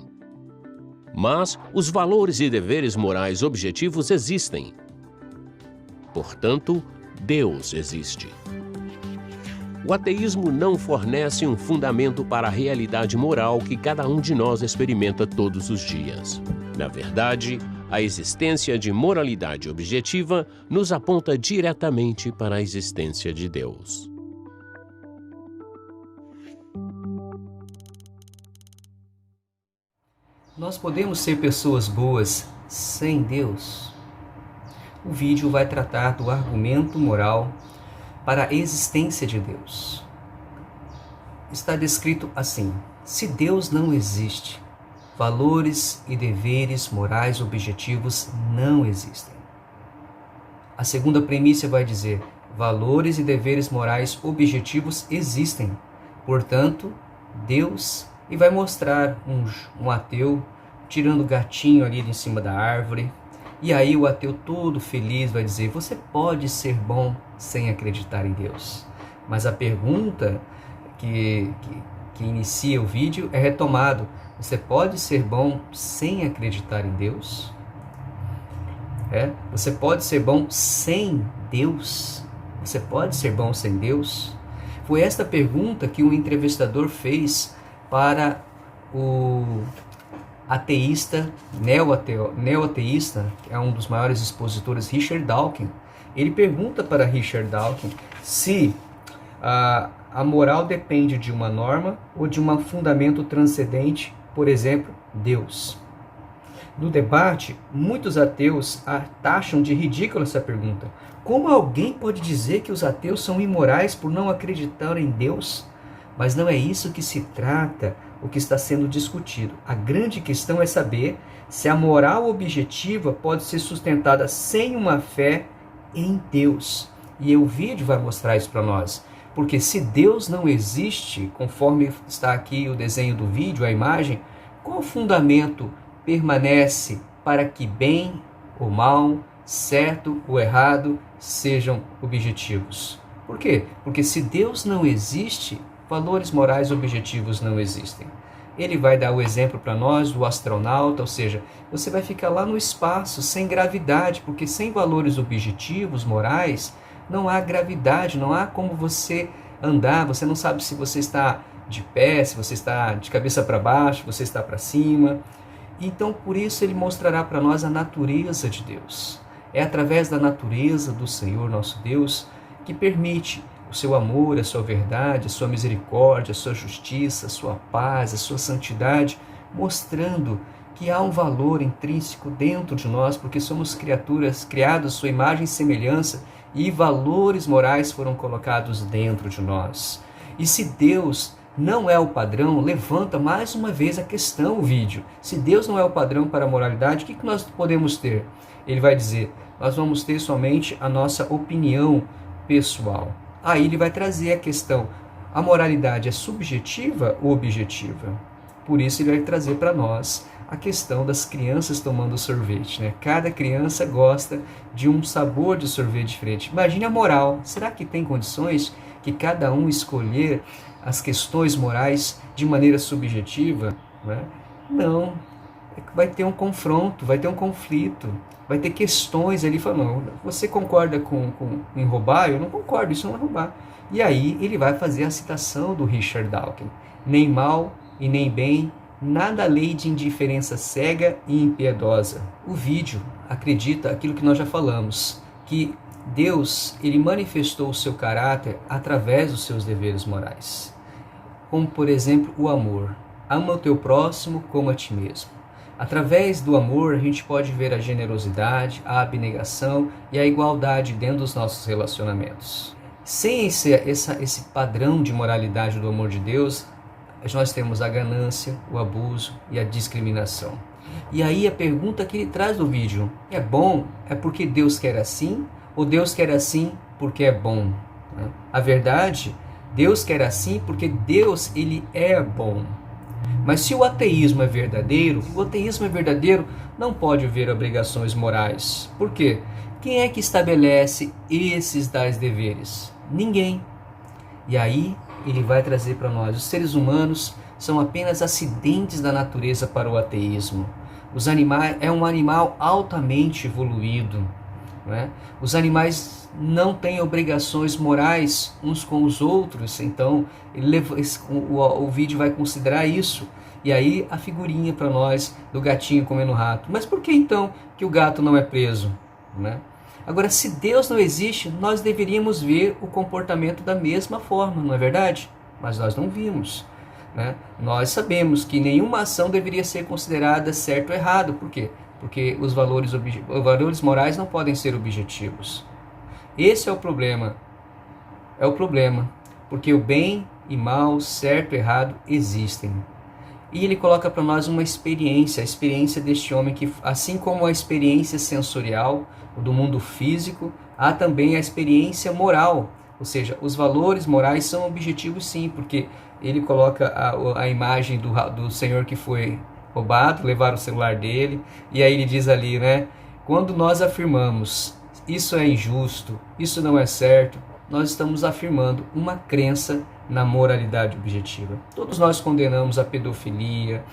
Mas os valores e deveres morais objetivos existem. Portanto, Deus existe. O ateísmo não fornece um fundamento para a realidade moral que cada um de nós experimenta todos os dias. Na verdade, a existência de moralidade objetiva nos aponta diretamente para a existência de Deus. Nós podemos ser pessoas boas sem Deus? O vídeo vai tratar do argumento moral para a existência de Deus. Está descrito assim: se Deus não existe, valores e deveres morais objetivos não existem. A segunda premissa vai dizer: valores e deveres morais objetivos existem. Portanto, Deus, e vai mostrar um ateu tirando o gatinho ali de cima da árvore. E aí o ateu todo feliz vai dizer: você pode ser bom sem acreditar em Deus. Mas a pergunta que inicia o vídeo é retomado: você pode ser bom sem acreditar em Deus? Você pode ser bom sem Deus? Você pode ser bom sem Deus? Foi esta pergunta que um entrevistador fez para o ateísta, neo-ateísta, que é um dos maiores expositores, Richard Dawkins. Ele pergunta para Richard Dawkins se a moral depende de uma norma ou de um fundamento transcendente, por exemplo, Deus. No debate, muitos ateus taxam de ridícula essa pergunta. Como alguém pode dizer que os ateus são imorais por não acreditar em Deus? Mas não é isso que se trata, o que está sendo discutido. A grande questão é saber se a moral objetiva pode ser sustentada sem uma fé em Deus. E o vídeo vai mostrar isso para nós. Porque se Deus não existe, conforme está aqui o desenho do vídeo, a imagem, qual fundamento permanece para que bem ou mal, certo ou errado sejam objetivos? Por quê? Porque se Deus não existe, valores morais objetivos não existem. Ele vai dar o exemplo para nós do astronauta, ou seja, você vai ficar lá no espaço sem gravidade, porque sem valores objetivos morais não há gravidade, não há como você andar, você não sabe se você está de pé, se você está de cabeça para baixo, se você está para cima. Então, por isso, ele mostrará para nós a natureza de Deus. É através da natureza do Senhor, nosso Deus, que permite o seu amor, a sua verdade, a sua misericórdia, a sua justiça, a sua paz, a sua santidade, mostrando que há um valor intrínseco dentro de nós, porque somos criaturas criadas à sua imagem e semelhança, e valores morais foram colocados dentro de nós. E se Deus não é o padrão, levanta mais uma vez a questão, o vídeo. Se Deus não é o padrão para a moralidade, o que nós podemos ter? Ele vai dizer, nós vamos ter somente a nossa opinião pessoal. Aí ele vai trazer a questão, a moralidade é subjetiva ou objetiva? Por isso ele vai trazer para nós a questão das crianças tomando sorvete, né? Cada criança gosta de um sabor de sorvete diferente. Imagine a moral. Será que tem condições que cada um escolher as questões morais de maneira subjetiva? Né? Não. Vai ter um confronto, vai ter um conflito, vai ter questões ali falando, você concorda em roubar? Eu não concordo, isso não é roubar. E aí ele vai fazer a citação do Richard Dawkins. Nem mal e nem bem, nada lei de indiferença cega e impiedosa. O vídeo acredita aquilo que nós já falamos, que Deus, ele manifestou o seu caráter através dos seus deveres morais. Como, por exemplo, o amor. Ama o teu próximo como a ti mesmo. Através do amor, a gente pode ver a generosidade, a abnegação e a igualdade dentro dos nossos relacionamentos. Sem esse padrão de moralidade do amor de Deus, nós temos a ganância, o abuso e a discriminação. E aí a pergunta que ele traz no vídeo, é bom? É porque Deus quer assim? Ou Deus quer assim porque é bom? A verdade, Deus quer assim porque Deus, ele é bom. Mas se o ateísmo é verdadeiro, não pode haver obrigações morais. Por quê? Quem é que estabelece esses tais deveres? Ninguém. E aí ele vai trazer para nós, os seres humanos são apenas acidentes da natureza para o ateísmo. Os animais é um animal altamente evoluído. Né? Os animais não têm obrigações morais uns com os outros, então o vídeo vai considerar isso. E aí a figurinha para nós do gatinho comendo rato. Mas por que então que o gato não é preso? Né? Agora, se Deus não existe, nós deveríamos ver o comportamento da mesma forma, não é verdade? Mas nós não vimos. Né? Nós sabemos que nenhuma ação deveria ser considerada certo ou errado. Por quê? Porque os valores morais não podem ser objetivos. Esse é o problema. É o problema. Porque o bem e mal, certo e errado existem. E ele coloca para nós uma experiência, a experiência deste homem que, assim como a experiência sensorial do mundo físico, há também a experiência moral. Ou seja, os valores morais são objetivos sim, porque ele coloca a imagem do senhor que foi roubado, levaram o celular dele, e aí ele diz ali, né? Quando nós afirmamos isso é injusto, isso não é certo, nós estamos afirmando uma crença na moralidade objetiva. Todos nós condenamos a pedofilia,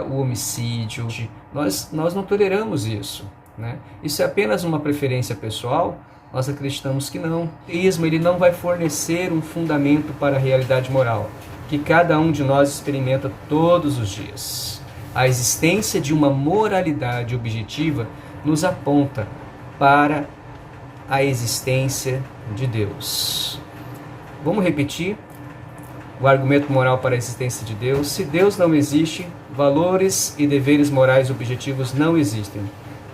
o homicídio, nós não toleramos isso. Né? Isso é apenas uma preferência pessoal? Nós acreditamos que não. O ateísmo ele não vai fornecer um fundamento para a realidade moral, que cada um de nós experimenta todos os dias. A existência de uma moralidade objetiva nos aponta para a existência de Deus. Vamos repetir o argumento moral para a existência de Deus. Se Deus não existe, valores e deveres morais objetivos não existem.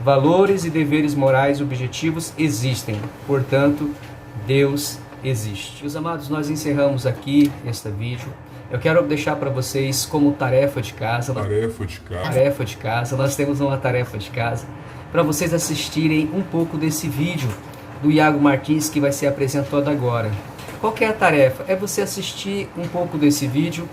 Valores e deveres morais objetivos existem. Portanto, Deus existe. Meus amados, nós encerramos aqui este vídeo. Eu quero deixar para vocês como tarefa de casa. Tarefa de casa. Nós temos uma tarefa de casa para vocês assistirem um pouco desse vídeo do Iago Martins que vai ser apresentado agora. Qual que é a tarefa? É você assistir um pouco desse vídeo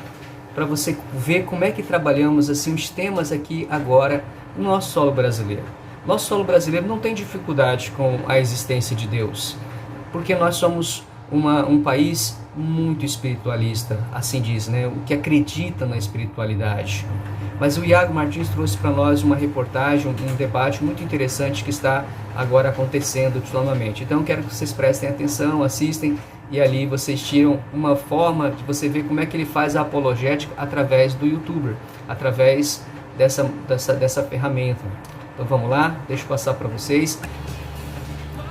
para você ver como é que trabalhamos assim os temas aqui agora no nosso solo brasileiro. Nosso solo brasileiro não tem dificuldade com a existência de Deus, porque nós somos um país muito espiritualista, assim diz, né? O que acredita na espiritualidade. Mas o Iago Martins trouxe para nós uma reportagem, um debate muito interessante que está agora acontecendo novamente. Então eu quero que vocês prestem atenção, assistem e ali vocês tiram uma forma de você ver como é que ele faz a apologética através do YouTuber, através dessa ferramenta. Então vamos lá, deixa eu passar para vocês.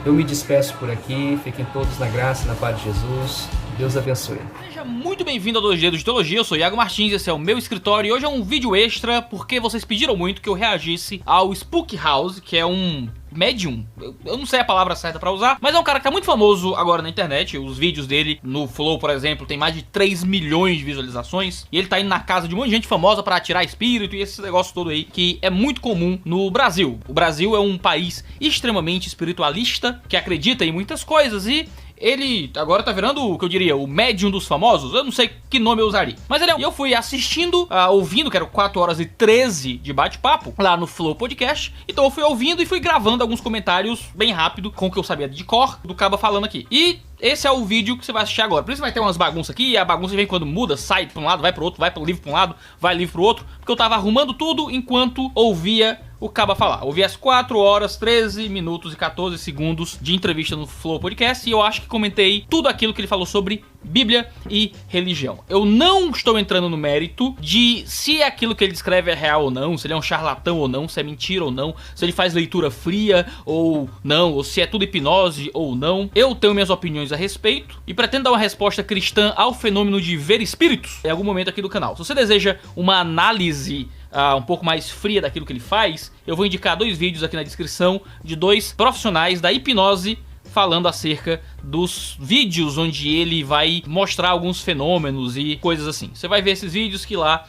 Eu me despeço por aqui, fiquem todos na graça e na paz de Jesus. Deus abençoe. Seja muito bem-vindo ao 2 Dedos de Teologia, eu sou Iago Martins, esse é o meu escritório e hoje é um vídeo extra porque vocês pediram muito que eu reagisse ao Spook House, que é um médium, eu não sei a palavra certa pra usar, mas é um cara que tá muito famoso agora na internet. Os vídeos dele no Flow, por exemplo, tem mais de 3 milhões de visualizações e ele tá indo na casa de um monte de gente famosa pra atirar espírito e esse negócio todo aí que é muito comum no Brasil. O Brasil é um país extremamente espiritualista, que acredita em muitas coisas e ele agora tá virando o que eu diria, o médium dos famosos. Eu não sei que nome eu usaria, mas ele é. E eu fui assistindo, ouvindo, que eram 4 horas e 13 de bate-papo lá no Flow Podcast. Então eu fui ouvindo e fui gravando alguns comentários bem rápido, com o que eu sabia de cor, do Caba falando aqui. E esse é o vídeo que você vai assistir agora. Por isso vai ter umas bagunças aqui, e a bagunça vem quando muda, sai pra um lado, vai pro outro, vai pro livro pra um lado, vai livro pro outro, porque eu tava arrumando tudo enquanto ouvia o Caba falar. Ouvi as 4 horas, 13 minutos e 14 segundos de entrevista no Flow Podcast e eu acho que comentei tudo aquilo que ele falou sobre Bíblia e religião. Eu não estou entrando no mérito de se aquilo que ele descreve é real ou não, se ele é um charlatão ou não, se é mentira ou não, se ele faz leitura fria ou não, ou se é tudo hipnose ou não. Eu tenho minhas opiniões a respeito e pretendo dar uma resposta cristã ao fenômeno de ver espíritos em algum momento aqui do canal. Se você deseja uma análise um pouco mais fria daquilo que ele faz, eu vou indicar 2 vídeos aqui na descrição de 2 profissionais da hipnose falando acerca dos vídeos onde ele vai mostrar alguns fenômenos e coisas assim. Você vai ver esses vídeos que lá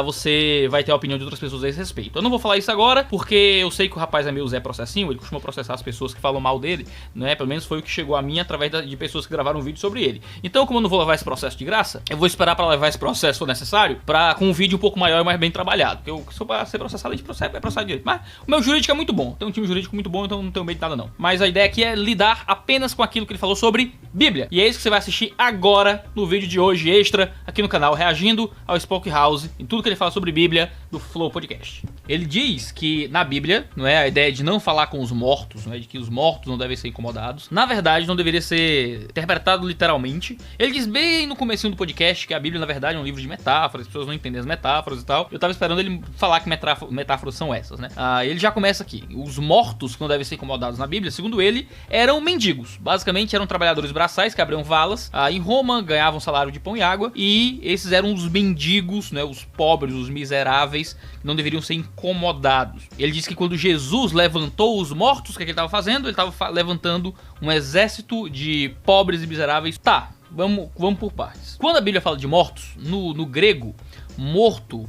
você vai ter a opinião de outras pessoas a esse respeito. Eu não vou falar isso agora porque eu sei que o rapaz é meio Zé Processinho, ele costuma processar as pessoas que falam mal dele, né? Pelo menos foi o que chegou a mim através de pessoas que gravaram um vídeo sobre ele. Então, como eu não vou levar esse processo de graça, eu vou esperar para levar esse processo se for necessário, com um vídeo um pouco maior e mais bem trabalhado. Porque eu sou para ser processado, a gente é processado direito. Mas o meu jurídico é muito bom, tem um time jurídico muito bom, então não tenho medo de nada não. Mas a ideia aqui é lidar apenas com aquilo que ele falou sobre Bíblia. E é isso que você vai assistir agora no vídeo de hoje extra aqui no canal, reagindo ao Spook House e tudo que ele fala sobre Bíblia do Flow Podcast. Ele diz que na Bíblia, não é, a ideia de não falar com os mortos, não é, de que os mortos não devem ser incomodados, na verdade não deveria ser interpretado literalmente. Ele diz bem no comecinho do podcast que a Bíblia na verdade é um livro de metáforas, as pessoas não entendem as metáforas e tal. Eu tava esperando ele falar que metáforas são essas, né? Ele já começa aqui. Os mortos que não devem ser incomodados na Bíblia, segundo ele, eram mendigos. Basicamente eram trabalhadores braçais que abriam valas em Roma, ganhavam salário de pão e água, e esses eram os mendigos, né, os pobres, os miseráveis, que não deveriam ser incomodados. Ele diz que quando Jesus levantou os mortos, o que ele estava fazendo? Ele estava levantando um exército de pobres e miseráveis. Tá, vamos por partes. Quando a Bíblia fala de mortos, no grego, morto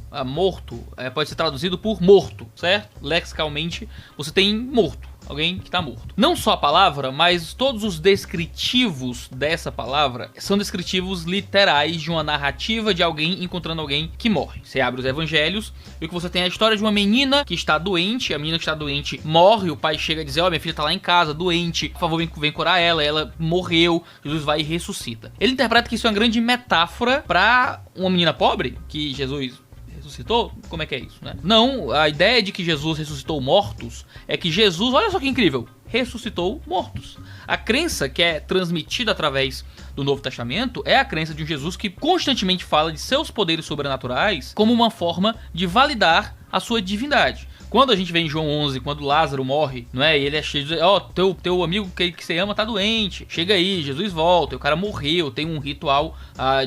pode ser traduzido por morto, certo? Lexicalmente, você tem morto. Alguém que está morto. Não só a palavra, mas todos os descritivos dessa palavra são descritivos literais de uma narrativa de alguém encontrando alguém que morre. Você abre os evangelhos e o que você tem é a história de uma menina que está doente. A menina que está doente morre, o pai chega a dizer, minha filha está lá em casa, doente, por favor vem curar ela morreu, Jesus vai e ressuscita. Ele interpreta que isso é uma grande metáfora para uma menina pobre, que Jesus ressuscitou? Como é que é isso, né? Não, a ideia de que Jesus ressuscitou mortos é que Jesus, olha só que incrível, ressuscitou mortos. A crença que é transmitida através do Novo Testamento é a crença de um Jesus que constantemente fala de seus poderes sobrenaturais como uma forma de validar a sua divindade. Quando a gente vê em João 11, quando Lázaro morre, não é? E ele é cheio de... teu amigo que você ama tá doente. Chega aí, Jesus volta. O cara morreu, tem um ritual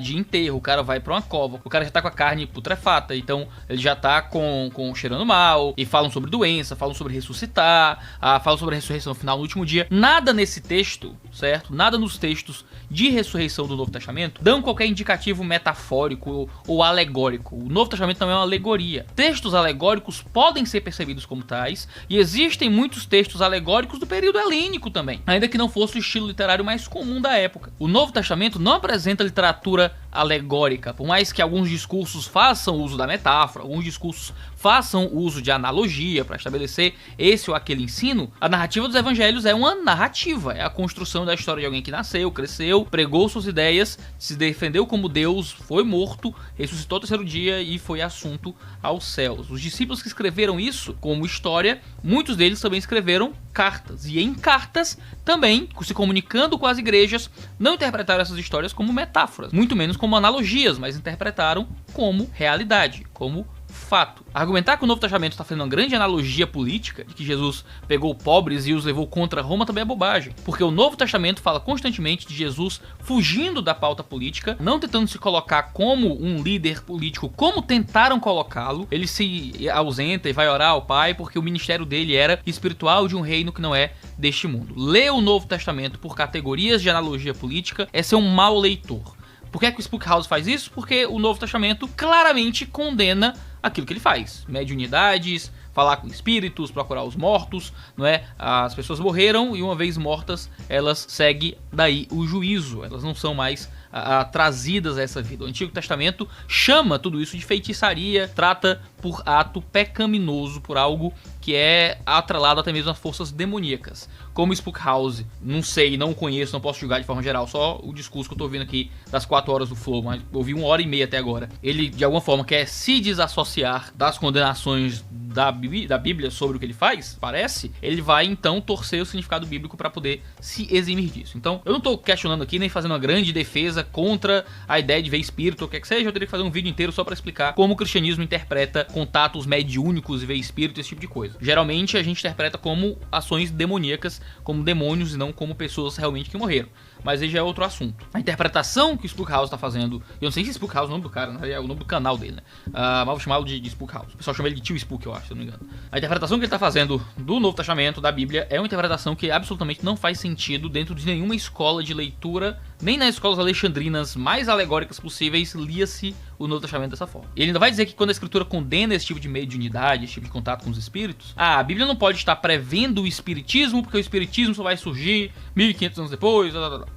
de enterro. O cara vai pra uma cova. O cara já tá com a carne putrefata. Então, ele já tá com cheirando mal. E falam sobre doença, falam sobre ressuscitar. Falam sobre a ressurreição final no último dia. Nada nesse texto, certo? Nada nos textos de ressurreição do Novo Testamento dão qualquer indicativo metafórico ou alegórico. O Novo Testamento não é uma alegoria. Textos alegóricos podem ser percebidos como tais, e existem muitos textos alegóricos do período helênico também, ainda que não fosse o estilo literário mais comum da época. O Novo Testamento não apresenta literatura alegórica, por mais que alguns discursos façam uso da metáfora, alguns discursos façam uso de analogia para estabelecer esse ou aquele ensino. A narrativa dos evangelhos é uma narrativa, é a construção da história de alguém que nasceu, cresceu, pregou suas ideias, se defendeu como Deus, foi morto, ressuscitou no 3º dia e foi assunto aos céus. Os discípulos que escreveram isso como história, muitos deles também escreveram cartas, e em cartas também, se comunicando com as igrejas, não interpretaram essas histórias como metáforas, muito menos como analogias, mas interpretaram como realidade, como fato. Argumentar que o Novo Testamento está fazendo uma grande analogia política, de que Jesus pegou pobres e os levou contra Roma, também é bobagem. Porque o Novo Testamento fala constantemente de Jesus fugindo da pauta política, não tentando se colocar como um líder político, como tentaram colocá-lo. Ele se ausenta e vai orar ao Pai, porque o ministério dele era espiritual de um reino que não é deste mundo. Ler o Novo Testamento por categorias de analogia política é ser um mau leitor. Por que é que o Spook House faz isso? Porque o Novo Testamento claramente condena aquilo que ele faz. Mediunidades, falar com espíritos, procurar os mortos, não é? As pessoas morreram e uma vez mortas, elas seguem daí o juízo. Elas não são mais trazidas a essa vida. O Antigo Testamento chama tudo isso de feitiçaria, trata por ato pecaminoso, por algo que é atrelado até mesmo às forças demoníacas. Como Spook House, não sei, não conheço, não posso julgar de forma geral, só o discurso que eu tô ouvindo aqui das 4 horas do Flow, mas ouvi 1h30 até agora. Ele, de alguma forma, quer se desassociar das condenações da Bíblia sobre o que ele faz, parece. Ele vai, então, torcer o significado bíblico para poder se eximir disso. Então, eu não tô questionando aqui, nem fazendo uma grande defesa contra a ideia de ver espírito ou o que seja. Eu teria que fazer um vídeo inteiro só para explicar como o cristianismo interpreta contatos mediúnicos e ver espírito, esse tipo de coisa. Geralmente, a gente interpreta como ações demoníacas, como demônios e não como pessoas realmente que morreram. Mas aí já é outro assunto. A interpretação que o Spook House tá fazendo... Eu não sei se Spook House é o nome do cara, né? É o nome do canal dele, né? Mas vou chamá-lo de Spook House. O pessoal chama ele de Tio Spook, eu acho, se eu não me engano. A interpretação que ele tá fazendo do Novo Testamento, da Bíblia, é uma interpretação que absolutamente não faz sentido dentro de nenhuma escola de leitura, nem nas escolas alexandrinas mais alegóricas possíveis, lia-se o Novo Testamento dessa forma. Ele ainda vai dizer que quando a Escritura condena esse tipo de mediunidade, esse tipo de contato com os espíritos, a Bíblia não pode estar prevendo o espiritismo, porque o espiritismo só vai surgir 1500 anos depois,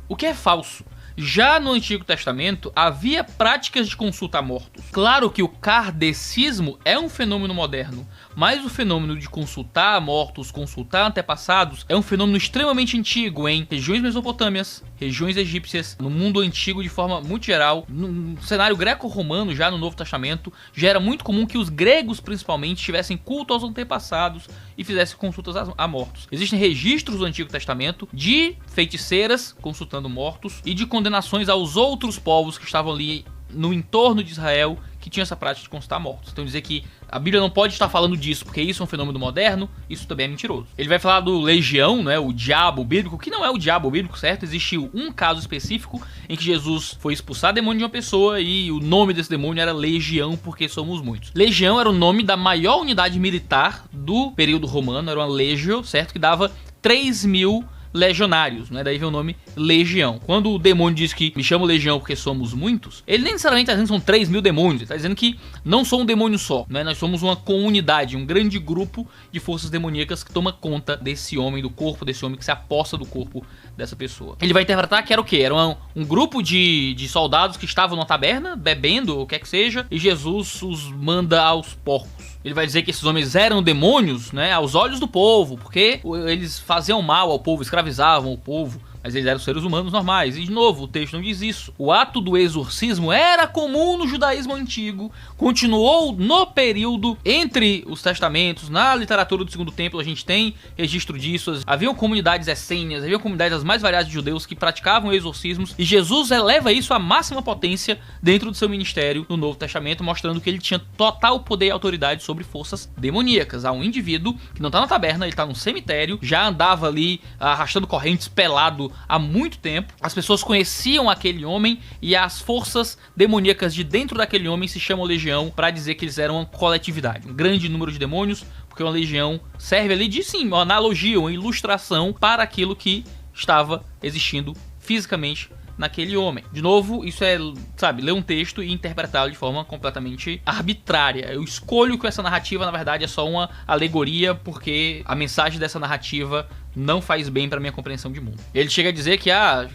o que é falso. Já no Antigo Testamento, havia práticas de consulta a mortos. Claro que o kardecismo é um fenômeno moderno, mas o fenômeno de consultar a mortos, consultar antepassados, é um fenômeno extremamente antigo em regiões mesopotâmias, regiões egípcias, no mundo antigo de forma muito geral. No cenário greco-romano, já no Novo Testamento, já era muito comum que os gregos, principalmente, tivessem culto aos antepassados e fizessem consultas a mortos. Existem registros do Antigo Testamento de feiticeiras consultando mortos e de condenações aos outros povos que estavam ali no entorno de Israel, que tinham essa prática de consultar mortos. Então dizer que a Bíblia não pode estar falando disso porque isso é um fenômeno moderno, isso também é mentiroso. Ele vai falar do legião, né, o diabo bíblico, que não é o diabo bíblico, certo? Existiu um caso específico em que Jesus foi expulsar demônio de uma pessoa e o nome desse demônio era legião, porque somos muitos. Legião era o nome da maior unidade militar do período romano, era uma legio, certo? Que dava 3.000 legionários, né? Daí vem o nome legião. Quando o demônio diz que me chamo legião porque somos muitos, ele nem necessariamente está dizendo que são 3.000 demônios, ele está dizendo que não sou um demônio só, né? Nós somos uma comunidade, um grande grupo de forças demoníacas que toma conta desse homem, do corpo desse homem, que se aposta do corpo dessa pessoa. Ele vai interpretar que era o quê? Era um grupo de soldados que estavam numa taberna, bebendo, ou o que é que seja, e Jesus os manda aos porcos. Ele vai dizer que esses homens eram demônios, né, aos olhos do povo, porque eles faziam mal ao povo, escravizavam o povo, mas eles eram seres humanos normais. E de novo, o texto não diz isso. O ato do exorcismo era comum no judaísmo antigo, continuou no período entre os testamentos, na literatura do Segundo Templo a gente tem registro disso. Haviam comunidades essênias, haviam comunidades as mais variadas de judeus que praticavam exorcismos, e Jesus eleva isso à máxima potência dentro do seu ministério no Novo Testamento, mostrando que ele tinha total poder e autoridade sobre forças demoníacas. Há um indivíduo que não está na taberna, ele está num cemitério, já andava ali arrastando correntes, pelado há muito tempo. As pessoas conheciam aquele homem e as forças demoníacas de dentro daquele homem se chamam legião, para dizer que eles eram uma coletividade, um grande número de demônios, porque uma legião serve ali de sim, uma analogia, uma ilustração para aquilo que estava existindo fisicamente naquele homem. De novo, isso é, sabe, ler um texto e interpretá-lo de forma completamente arbitrária. Eu escolho que essa narrativa, na verdade, é só uma alegoria, porque a mensagem dessa narrativa não faz bem pra minha compreensão de mundo. Ele chega a dizer que,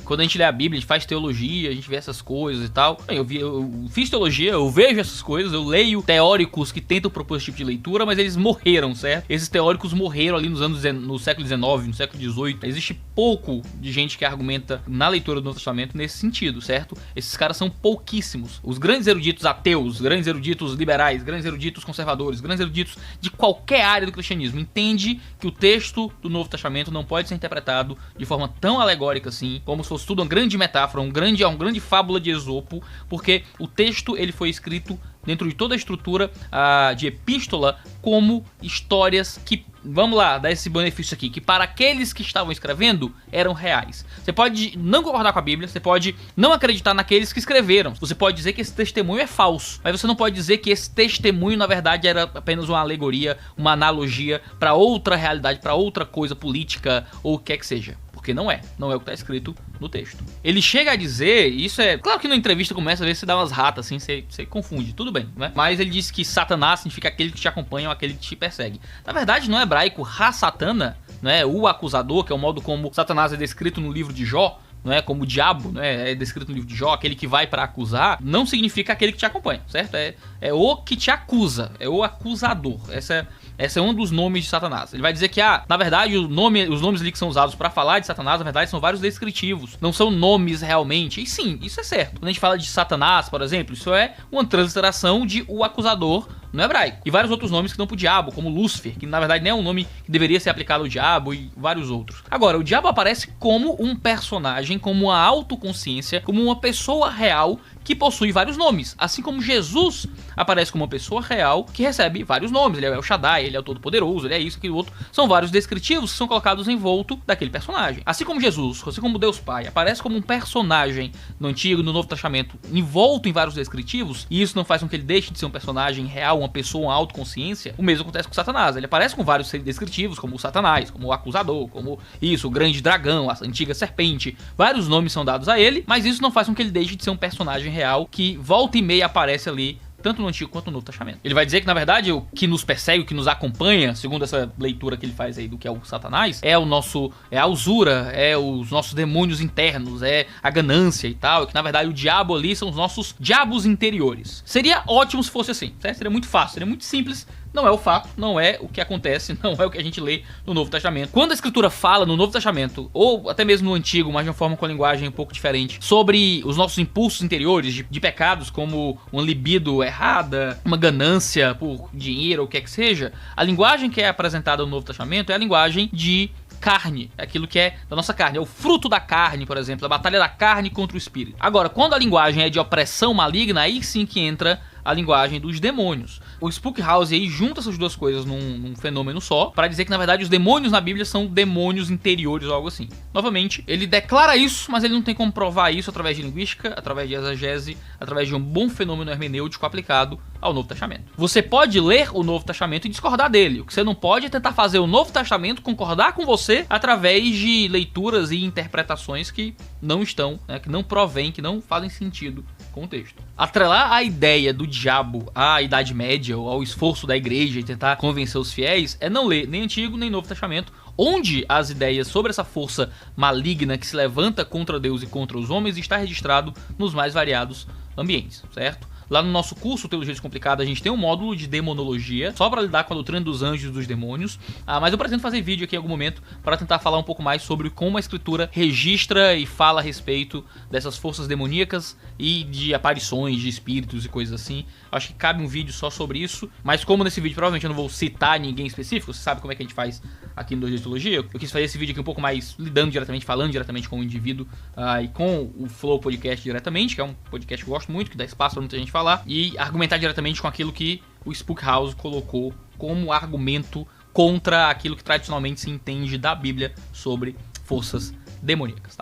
quando a gente lê a Bíblia, a gente faz teologia, a gente vê essas coisas e tal. Eu fiz teologia, eu vejo essas coisas, eu leio teóricos que tentam propor esse tipo de leitura, mas eles morreram, certo? Esses teóricos morreram ali no século XIX, no século XVIII. Existe pouco de gente que argumenta na leitura do Novo Testamento Testamento nesse sentido, certo? Esses caras são pouquíssimos. Os grandes eruditos ateus, grandes eruditos liberais, grandes eruditos conservadores, grandes eruditos de qualquer área do cristianismo entende que o texto do Novo Testamento não pode ser interpretado de forma tão alegórica assim, como se fosse tudo uma grande metáfora, uma grande fábula de Esopo, porque o texto ele foi escrito dentro de toda a estrutura de epístola como histórias que, vamos lá, dar esse benefício aqui, que para aqueles que estavam escrevendo eram reais. Você pode não concordar com a Bíblia, você pode não acreditar naqueles que escreveram, você pode dizer que esse testemunho é falso, mas você não pode dizer que esse testemunho na verdade era apenas uma alegoria, uma analogia para outra realidade, para outra coisa política ou o que quer que seja. Porque não é o que está escrito no texto. Ele chega a dizer, isso é... Claro que na entrevista começa a ver se dá umas ratas, assim, você confunde, tudo bem, né? Mas ele diz que Satanás significa aquele que te acompanha ou aquele que te persegue. Na verdade, no hebraico, Ha-Satana, né, o acusador, que é o modo como Satanás é descrito no livro de Jó, não é como o diabo, né, é descrito no livro de Jó, aquele que vai para acusar, não significa aquele que te acompanha, certo? É o que te acusa, é o acusador. Esse é um dos nomes de Satanás. Ele vai dizer que, na verdade, os nomes ali que são usados para falar de Satanás, na verdade, são vários descritivos. Não são nomes realmente. E sim, isso é certo. Quando a gente fala de Satanás, por exemplo, isso é uma transliteração de o acusador no hebraico. E vários outros nomes que dão pro diabo, como Lúcifer, que na verdade nem é um nome que deveria ser aplicado ao diabo, e vários outros. Agora, o diabo aparece como um personagem, como uma autoconsciência, como uma pessoa real que possui vários nomes, assim como Jesus aparece como uma pessoa real que recebe vários nomes. Ele é o El Shaddai, ele é o Todo-Poderoso, ele é isso, aquilo outro. São vários descritivos que são colocados em volta daquele personagem. Assim como Jesus, assim como Deus Pai, aparece como um personagem no Antigo e no Novo Testamento, envolto em vários descritivos, e isso não faz com que ele deixe de ser um personagem real, uma pessoa, uma autoconsciência. O mesmo acontece com Satanás. Ele aparece com vários descritivos, como o Satanás, como o acusador, como isso, o grande dragão, a antiga serpente. Vários nomes são dados a ele, mas isso não faz com que ele deixe de ser um personagem real que volta e meia aparece ali tanto no Antigo quanto no Novo Testamento. Ele vai dizer que, na verdade, o que nos persegue, o que nos acompanha, segundo essa leitura que ele faz aí do que é o Satanás, é a usura, é os nossos demônios internos, é a ganância e tal, e que, na verdade, o diabo ali são os nossos diabos interiores. Seria ótimo se fosse assim, certo? Seria muito fácil, seria muito simples. Não é o fato, não é o que acontece, não é o que a gente lê no Novo Testamento. Quando a Escritura fala no Novo Testamento, ou até mesmo no Antigo, mas de uma forma com a linguagem um pouco diferente, sobre os nossos impulsos interiores de pecados, como uma libido errada, uma ganância por dinheiro ou o que é que seja, a linguagem que é apresentada no Novo Testamento é a linguagem de carne, é aquilo que é da nossa carne, é o fruto da carne, por exemplo, a batalha da carne contra o espírito. Agora, quando a linguagem é de opressão maligna, aí sim que entra a linguagem dos demônios. O Spook House aí junta essas duas coisas num fenômeno só, para dizer que na verdade os demônios na Bíblia são demônios interiores ou algo assim. Novamente, ele declara isso, mas ele não tem como provar isso através de linguística, através de exegese, através de um bom fenômeno hermenêutico aplicado ao Novo Testamento. Você pode ler o Novo Testamento e discordar dele. O que você não pode é tentar fazer o Novo Testamento concordar com você através de leituras e interpretações que não estão, né, que não provém, que não fazem sentido com o texto. Atrelar a ideia do diabo à Idade Média ou ao esforço da igreja em tentar convencer os fiéis é não ler nem Antigo nem Novo Testamento, onde as ideias sobre essa força maligna que se levanta contra Deus e contra os homens está registrado nos mais variados ambientes, certo? Lá no nosso curso Teologia Descomplicada a gente tem um módulo de demonologia, só para lidar com a doutrina dos anjos e dos demônios, mas eu pretendo fazer vídeo aqui em algum momento para tentar falar um pouco mais sobre como a Escritura registra e fala a respeito dessas forças demoníacas e de aparições de espíritos e coisas assim. Acho que cabe um vídeo só sobre isso, mas como nesse vídeo provavelmente eu não vou citar ninguém específico, você sabe como é que a gente faz aqui no Teologia de Teologia, eu quis fazer esse vídeo aqui um pouco mais lidando diretamente, falando diretamente com o indivíduo e com o Flow Podcast diretamente, que é um podcast que eu gosto muito, que dá espaço para muita gente falar, e argumentar diretamente com aquilo que o Spook House colocou como argumento contra aquilo que tradicionalmente se entende da Bíblia sobre forças demoníacas, tá?